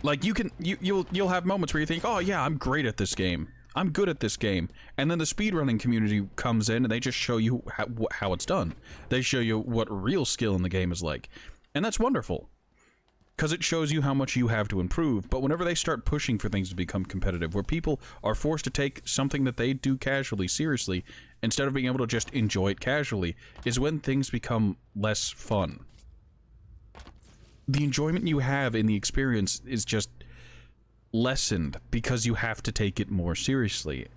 Like, you'll have moments where you think, oh yeah, I'm great at this game. I'm good at this game. And then the speedrunning community comes in and they just show you how it's done. They show you what real skill in the game is like. And that's wonderful. Because it shows you how much you have to improve. But whenever they start pushing for things to become competitive, where people are forced to take something that they do casually seriously, instead of being able to just enjoy it casually, is when things become less fun. The enjoyment you have in the experience is just lessened because you have to take it more seriously.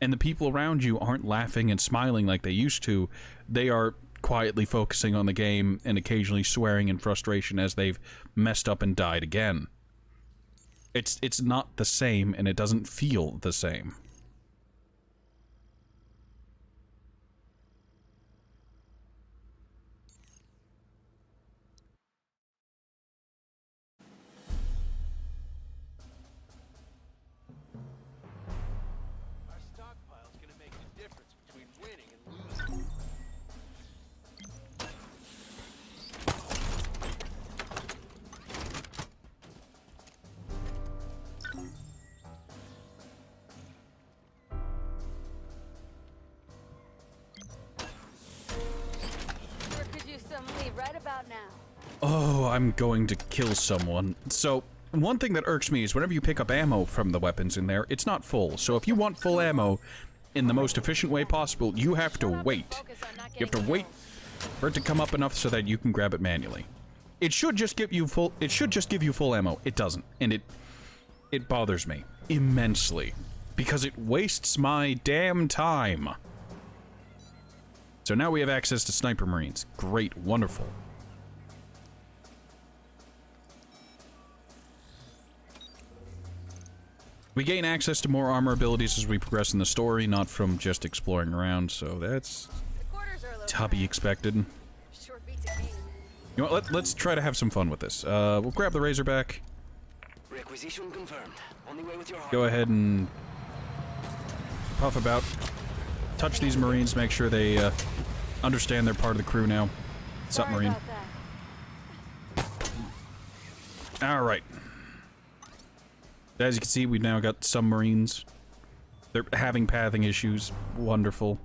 And the people around you aren't laughing and smiling like they used to. They are quietly focusing on the game and occasionally swearing in frustration as they've messed up and died again. It's not the same, and it doesn't feel the same. Our stockpile's gonna make the difference between winning and losing. Sure could use some leave right about now. Oh, I'm going to kill someone. So, one thing that irks me is whenever you pick up ammo from the weapons in there, it's not full. So if you want full ammo in the most efficient way possible, you have to wait. You have to wait for it to come up enough so that you can grab it manually. It should just give you full ammo. It doesn't. And it bothers me immensely because it wastes my damn time. So now we have access to sniper marines. Great, wonderful. We gain access to more armor abilities as we progress in the story, not from just exploring around, so that's to be expected. Short beats a game. You know what, let's try to have some fun with this. We'll grab the Razorback. Requisition confirmed. On the way with your Go ahead and puff about. Touch these Marines, make sure they understand they're part of the crew now. Submarine. Alright. As you can see, we've now got submarines. They're having pathing issues. Wonderful.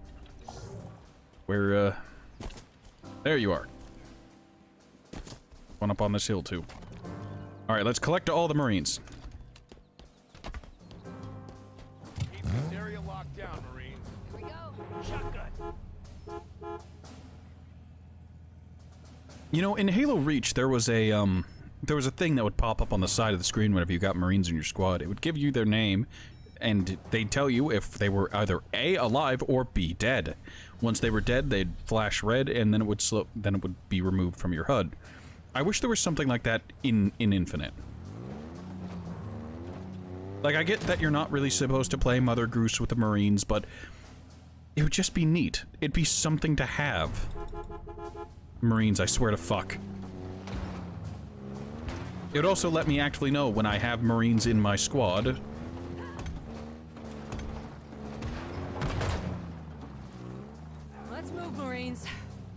We're, there you are. One up on this hill, too. Alright, let's collect all the Marines. Keep this area locked down, Marines. Here we go. Shotgun. You know, in Halo Reach, there was a thing that would pop up on the side of the screen whenever you got Marines in your squad. It would give you their name, and they'd tell you if they were either A, alive, or B, dead. Once they were dead, they'd flash red, and then it would be removed from your HUD. I wish there was something like that in Infinite. Like, I get that you're not really supposed to play Mother Goose with the Marines, but it would just be neat. It'd be something to have. Marines, I swear to fuck. It would also let me actually know when I have Marines in my squad. Let's move, Marines.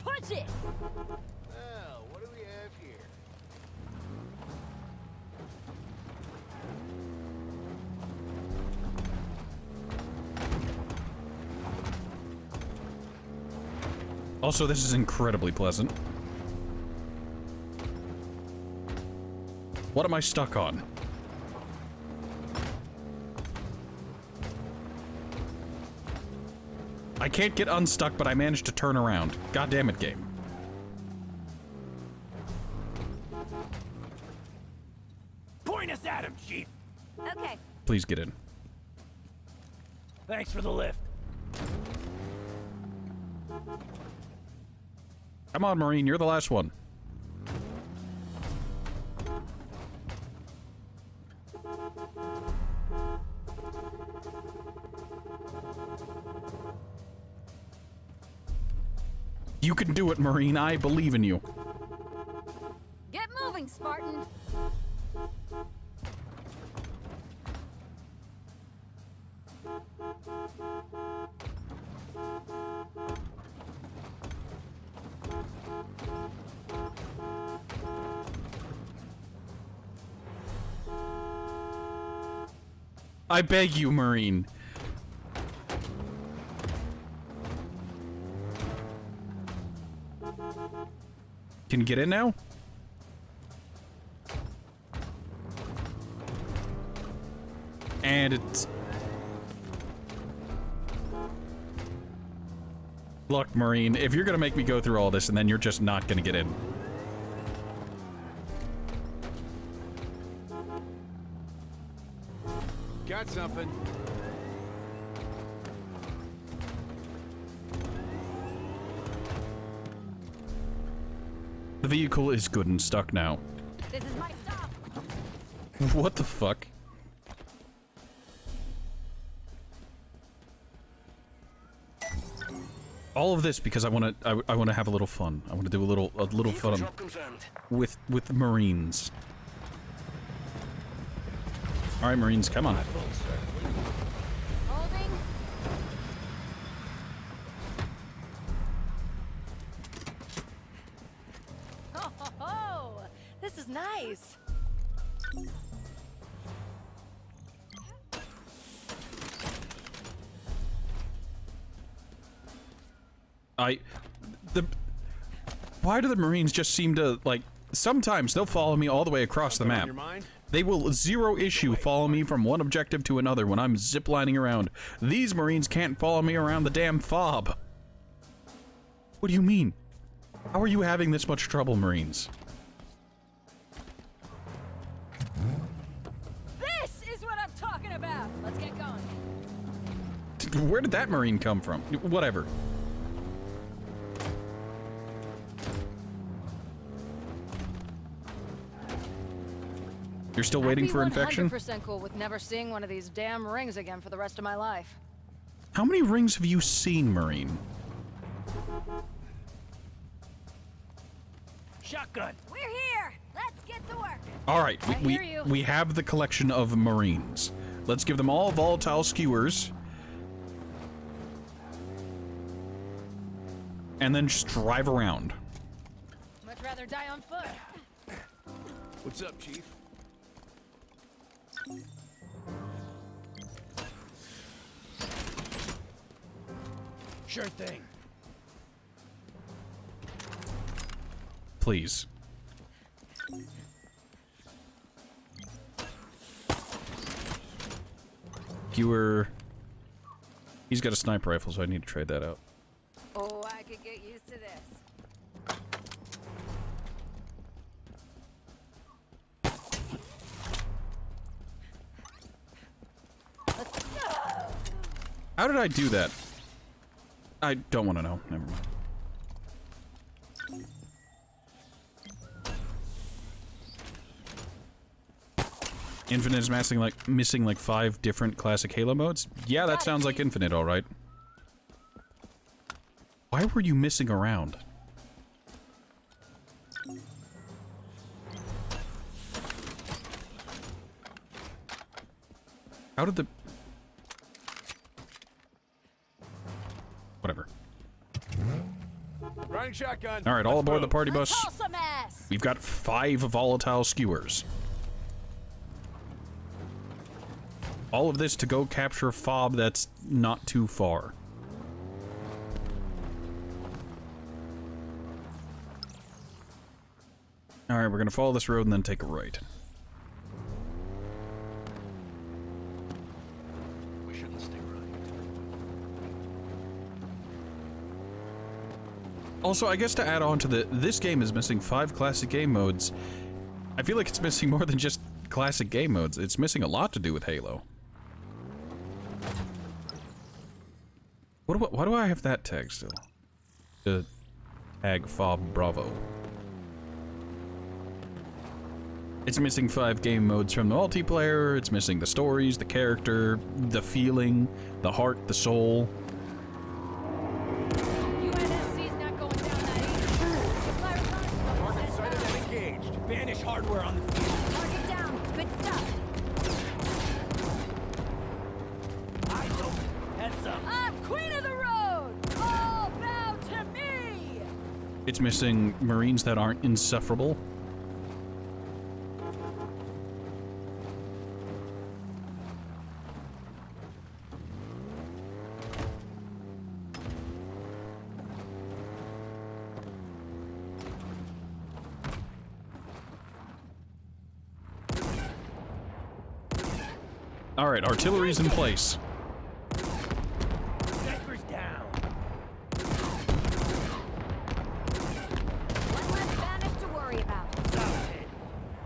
Punch it! Well, what do we have here? Also, this is incredibly pleasant. What am I stuck on? I can't get unstuck, but I managed to turn around. God damn it, game. Point us at him, Chief. Okay. Please get in. Thanks for the lift. Come on, Marine, you're the last one. You can do it, Marine. I believe in you. Get moving, Spartan. I beg you, Marine. Can you get in now? And it's... Look, Marine, if you're gonna make me go through all this and then you're just not gonna get in. Got something. The vehicle is good and stuck now. This is my stop. What the fuck? All of this because I want to have a little fun. I want to do a little fun Drop confirmed. with Marines. All right, Marines, come on. Holding. Ho ho ho! This is nice. Why do the Marines just seem to, like, sometimes they'll follow me all the way across the map. Your mind? They will zero issue follow me from one objective to another when I'm ziplining around. These Marines can't follow me around the damn FOB. What do you mean? How are you having this much trouble, Marines? This is what I'm talking about. Let's get going. Where did that Marine come from? Whatever. You're still waiting for infection? 100% cool with never seeing one of these damn rings again for the rest of my life. How many rings have you seen, Marine? Shotgun. We're here. Let's get to work. All right, I hear you. we have the collection of Marines. Let's give them all volatile skewers. And then just drive around. Much rather die on foot. What's up, Chief? Sure thing. Please. Skewer. He's got a sniper rifle, so I need to trade that out. Oh, I could get used to this. How did I do that? I don't want to know. Never mind. Infinite is missing like 5 different classic Halo modes? Yeah, that sounds like Infinite, alright. Why were you missing around? How did the... Whatever. Running shotgun. Alright, all aboard the party Let's bus. haul some ass. We've got 5 volatile skewers. All of this to go capture a FOB that's not too far. Alright, we're gonna follow this road and then take a right. We shouldn't stay right. Also, I guess to add on to this game is missing 5 classic game modes. I feel like it's missing more than just classic game modes. It's missing a lot to do with Halo. Why do I have that tag still? The tag FOB Bravo. It's missing 5 game modes from the multiplayer. It's missing the stories, the character, the feeling, the heart, the soul. UNSC's not going down Finish hardware on the field. Target down. Good stuff. Eyes open. Heads up. I'm queen of the road! All bow to me! It's missing Marines that aren't insufferable. Alright, artillery's in place. Snipers down. One less Spanish to worry about. Solid.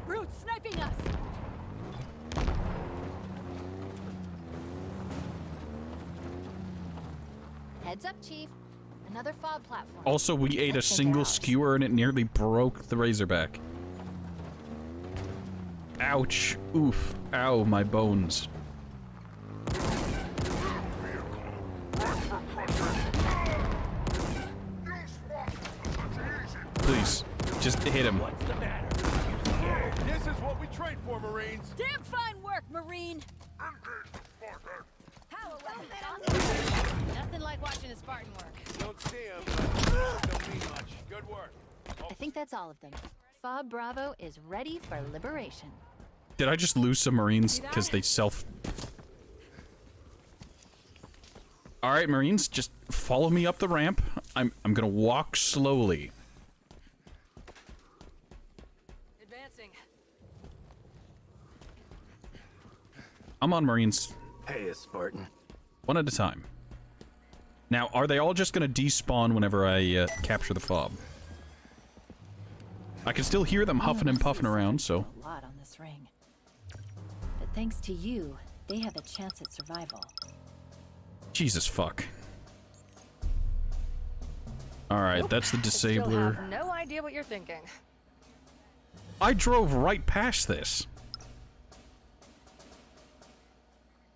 Brute sniping us! Heads up, Chief. Another FOB platform. Also, we ate a Let's take it single out. skewer and it nearly broke the Razorback. Ouch. Oof. Ow, my bones. Please, just hit him. What's the matter? You scared? This is what we train for, Marines. Damn fine work, Marine! Nothing like watching a Spartan work. Don't see them, but don't mean much. Good work. I think that's all of them. FOB Bravo is ready for liberation. Did I just lose some Marines because they self... Alright, Marines, just follow me up the ramp. I'm gonna walk slowly. Advancing. I'm on, Marines. Hey, Spartan. One at a time. Now, are they all just gonna despawn whenever I capture the FOB? I can still hear them huffing and puffing around, so... A lot on this ring. But thanks to you, they have a chance at survival. Jesus fuck. Alright, that's the Still disabler. have no idea what you're thinking. I drove right past this.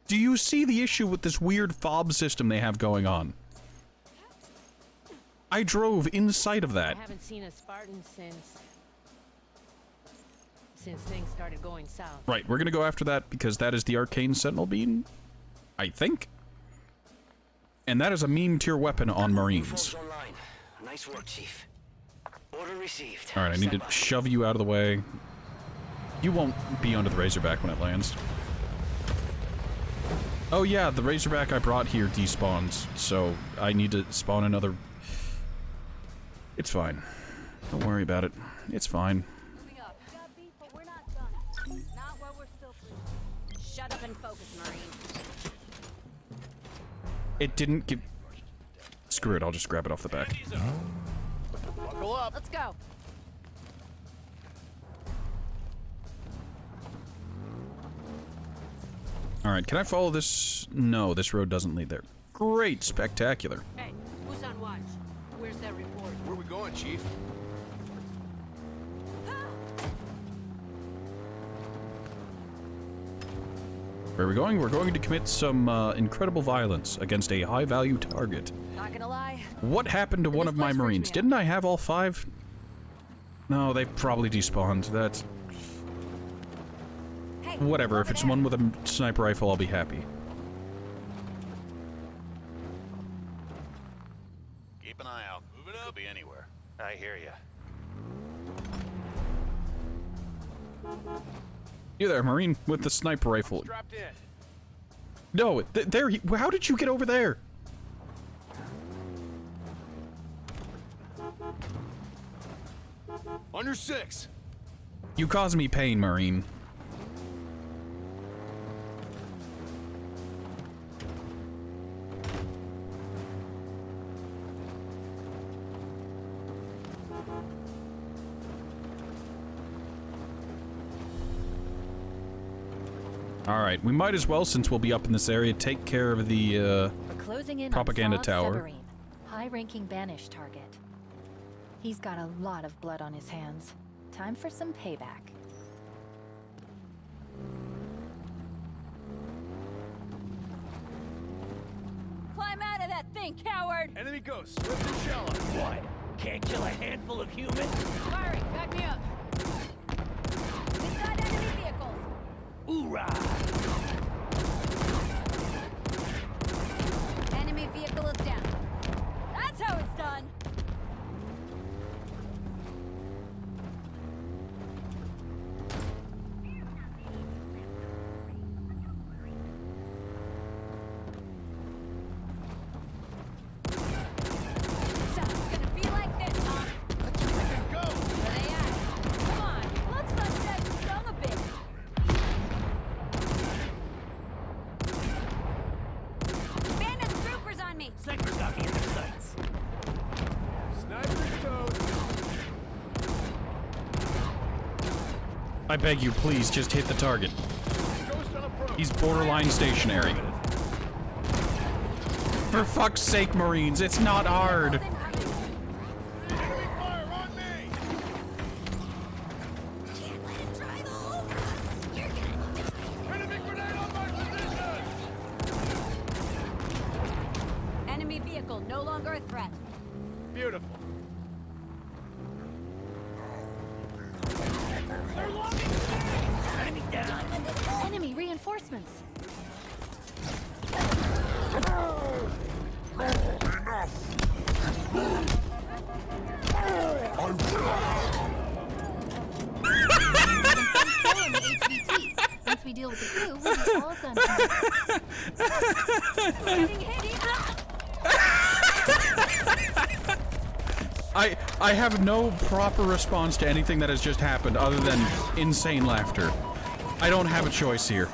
Do you see the issue with this weird FOB system they have going on? I drove inside of I that. haven't seen a Spartan since things started going south. Right, we're gonna go after that because that is the Arcane Sentinel Beam, I think. And that is a meme tier weapon on Marines. Uniforms online. Nice work, Chief. Order received. Alright, I need to Stand by. shove you out of the way. You won't be under the Razorback when it lands. Oh yeah, the Razorback I brought here despawns, so I need to spawn another... It's fine. Don't worry about it. It's fine. Moving up. Got beat, but we're not done. Not while we're still free. Shut up and focus, Marine. It didn't give... Screw it, I'll just grab it off the back. Buckle up. Let's go. Alright, can I follow this? No, this road doesn't lead there. Great, spectacular. Hey, who's on watch? Where's that report? Where we going, Chief? Where are we going? We're going to commit some incredible violence against a high-value target. Not gonna lie. What happened to one This of my place freaks Marines? me out. Didn't I have all 5? No, they probably despawned. That's... Hey, Whatever, if over it's there. one with a sniper rifle, I'll be happy. Keep an eye out. Moving up. Could be anywhere. I hear you. You there, Marine, with the sniper rifle. Strapped in. No, there he... How did you get over there? Under 6. You cause me pain, Marine. Alright, we might as well, since we'll be up in this area, take care of the, We're closing in propaganda on FOB tower. Severine, high-ranking banished target. He's got a lot of blood on his hands. Time for some payback. Climb out of that thing, coward! Enemy ghost. Swift and shallow. What? Can't kill a handful of humans? Firing, back me up. I beg you, please, just hit the target. He's borderline stationary. For fuck's sake, Marines, it's not hard. Enemy vehicle no longer a threat. Beautiful. Enemy reinforcements. Once we deal with the crew, we'll be all done. I have no proper response to anything that has just happened other than insane laughter. I don't have a choice here.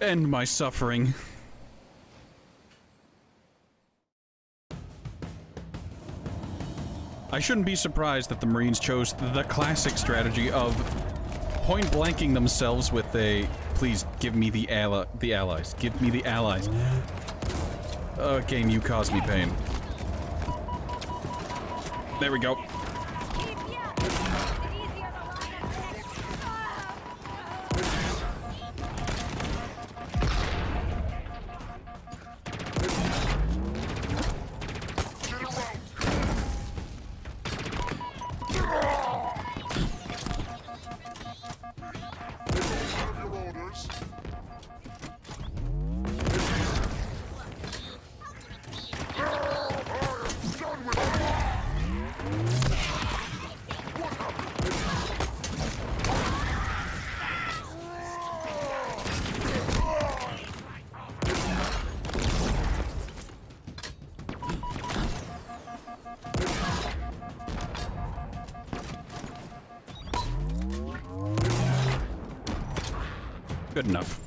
End my suffering. I shouldn't be surprised that the Marines chose the classic strategy of point blanking themselves with a please give me the allies. Give me the allies. Game, you caused me pain. There we go. Good enough.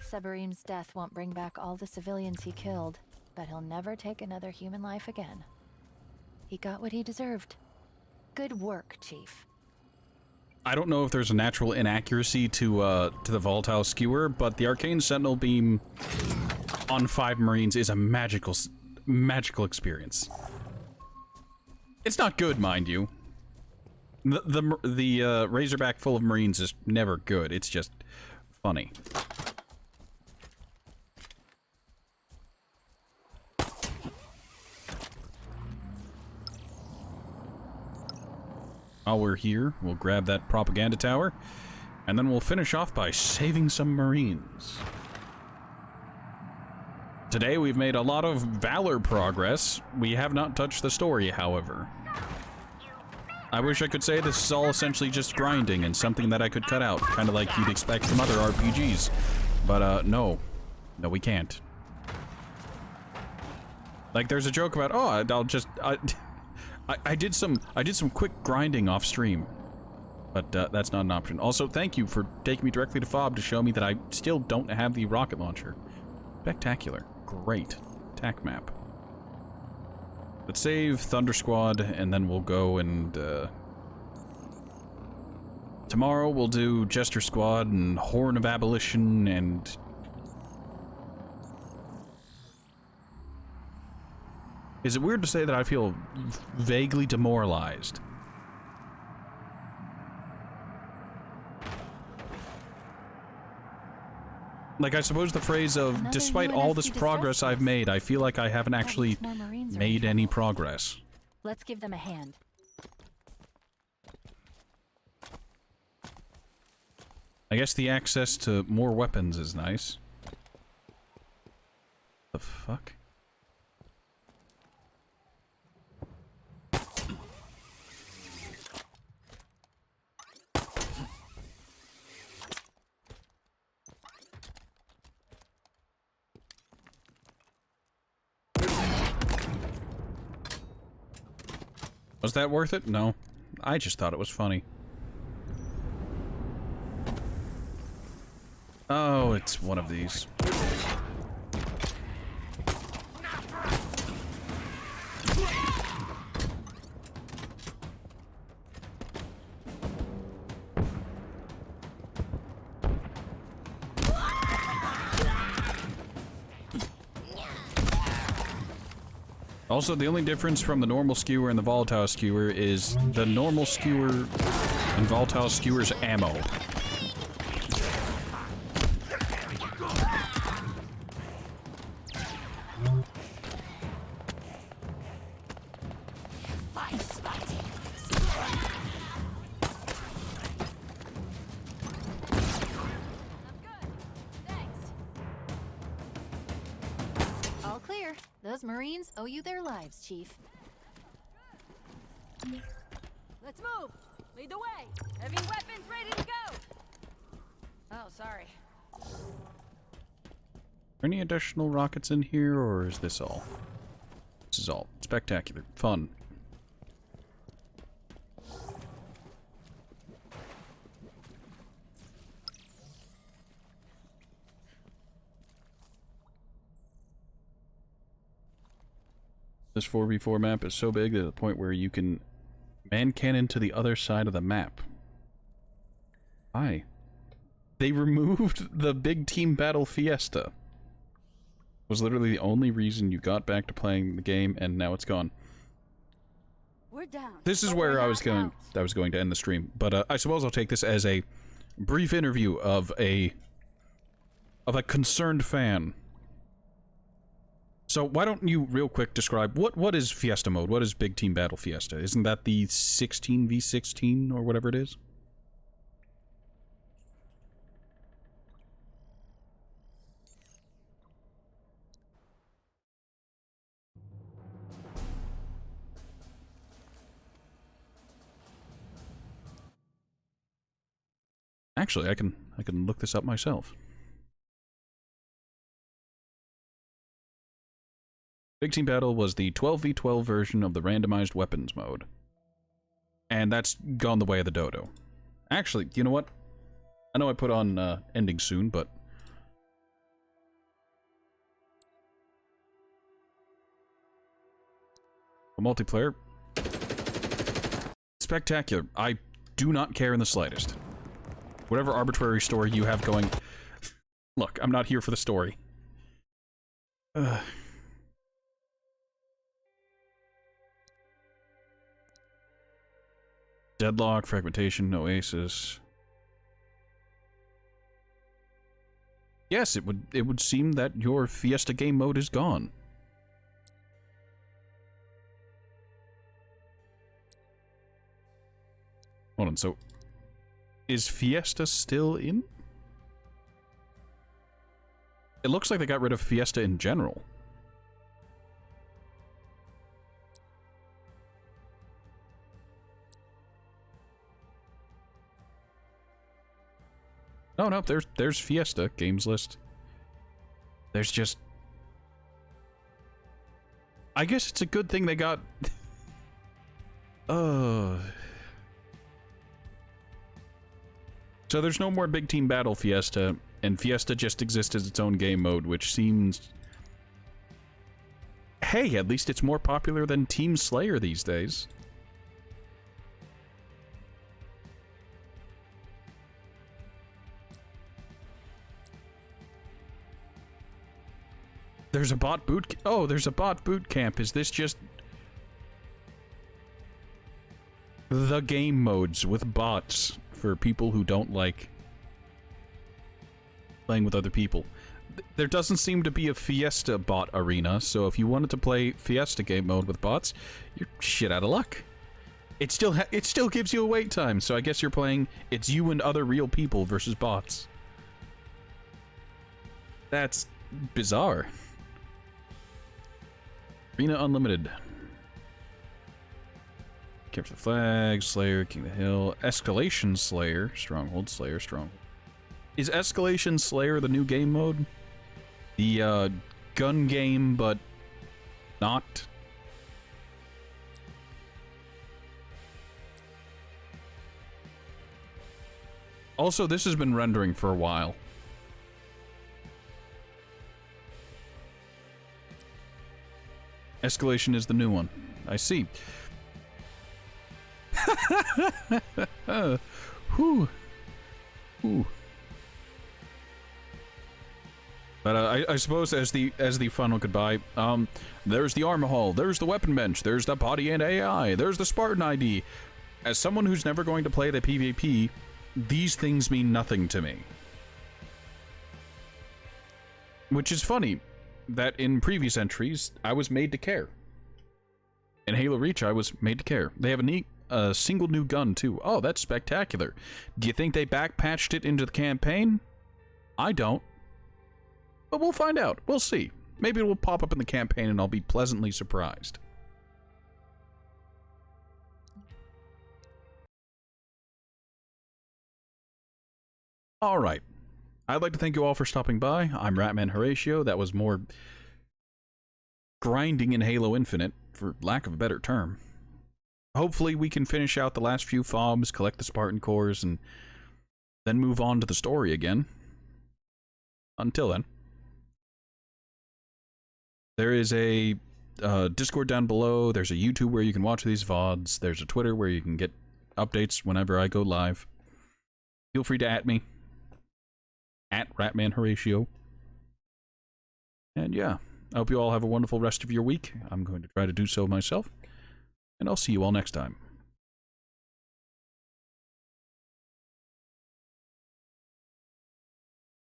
Sabarim's death won't bring back all the civilians he killed, but he'll never take another human life again. He got what he deserved. Good work, Chief. I don't know if there's a natural inaccuracy to the volatile skewer, but the arcane sentinel beam on 5 Marines is a magical experience. It's not good, mind you. The Razorback full of Marines is never good. It's just funny. While we're here, we'll grab that propaganda tower, and then we'll finish off by saving some Marines. Today we've made a lot of valor progress. We have not touched the story, however. I wish I could say this is all essentially just grinding and something that I could cut out, kind of like you'd expect from other RPGs. But, no. No, we can't. Like, there's a joke about, oh, I'll just... I did some quick grinding off stream, but that's not an option. Also, thank you for taking me directly to FOB to show me that I still don't have the rocket launcher. Spectacular. Great. TAC map. Let's save Thunder Squad, and then we'll go and, tomorrow we'll do Jester Squad and Horn of Abolition and... Is it weird to say that I feel vaguely demoralized? Like, I suppose the phrase of, despite all this progress I've made, I feel like I haven't actually made any progress. Let's give them a hand. I guess the access to more weapons is nice. The fuck? Was that worth it? No. I just thought it was funny. Oh, it's one of these. Also, the only difference from the normal skewer and the volatile skewer is the normal skewer and volatile skewer's ammo. All clear. Those Marines owe you their lives, Chief. Let's move. Lead the way. Heavy weapons ready to go. Oh, sorry. Are any additional rockets in here, or is this all? This is all. Spectacular. Fun. This 4v4 map is so big to the point where you can man cannon to the other side of the map. Why? They removed the big team battle fiesta. Was literally the only reason you got back to playing the game, and now it's gone. We're down. This is where I was going to end the stream, but I suppose I'll take this as a brief interview of a concerned fan. So why don't you real quick describe what is Fiesta mode? What is Big Team Battle Fiesta? Isn't that the 16v16 or whatever it is? Actually, I can look this up myself. Big Team Battle was the 12v12 version of the randomized weapons mode. And that's gone the way of the dodo. Actually, you know what? I know I put on ending soon, but... a multiplayer? Spectacular. I do not care in the slightest. Whatever arbitrary story you have going... Look, I'm not here for the story. Deadlock, Fragmentation, Oasis. Yes, it would seem that your Fiesta game mode is gone. Hold on, so... is Fiesta still in? It looks like they got rid of Fiesta in general. No, there's Fiesta, games list. There's just... I guess it's a good thing they got... So there's no more Big Team Battle Fiesta, and Fiesta just exists as its own game mode, which seems... Hey, at least it's more popular than Team Slayer these days. There's a bot boot... Oh, there's a bot boot camp. Is this just... the game modes with bots for people who don't like playing with other people? There doesn't seem to be a Fiesta bot arena, so if you wanted to play Fiesta game mode with bots, you're shit out of luck. It still gives you a wait time, so I guess you're playing it's you and other real people versus bots. That's bizarre. Arena Unlimited. Capture the Flag, Slayer, King of the Hill, Escalation Slayer, Stronghold Slayer, Stronghold. Is Escalation Slayer the new game mode? The gun game, but not? Also, this has been rendering for a while. Escalation is the new one. I see. Whew. Whew. But I suppose as the final goodbye, there's the armor hall, there's the weapon bench, there's the body and AI, there's the Spartan ID. As someone who's never going to play the PvP, these things mean nothing to me. Which is funny, that in previous entries, I was made to care. In Halo Reach, I was made to care. They have a single new gun, too. Oh, that's spectacular. Do you think they backpatched it into the campaign? I don't. But we'll find out. We'll see. Maybe it will pop up in the campaign and I'll be pleasantly surprised. Alright. I'd like to thank you all for stopping by. I'm Ratman Horatio. That was more grinding in Halo Infinite, for lack of a better term. Hopefully we can finish out the last few FOBs, collect the Spartan cores, and then move on to the story again. Until then. There is a Discord down below. There's a YouTube where you can watch these VODs. There's a Twitter where you can get updates whenever I go live. Feel free to @ me. @Ratman Horatio. And yeah, I hope you all have a wonderful rest of your week. I'm going to try to do so myself. And I'll see you all next time.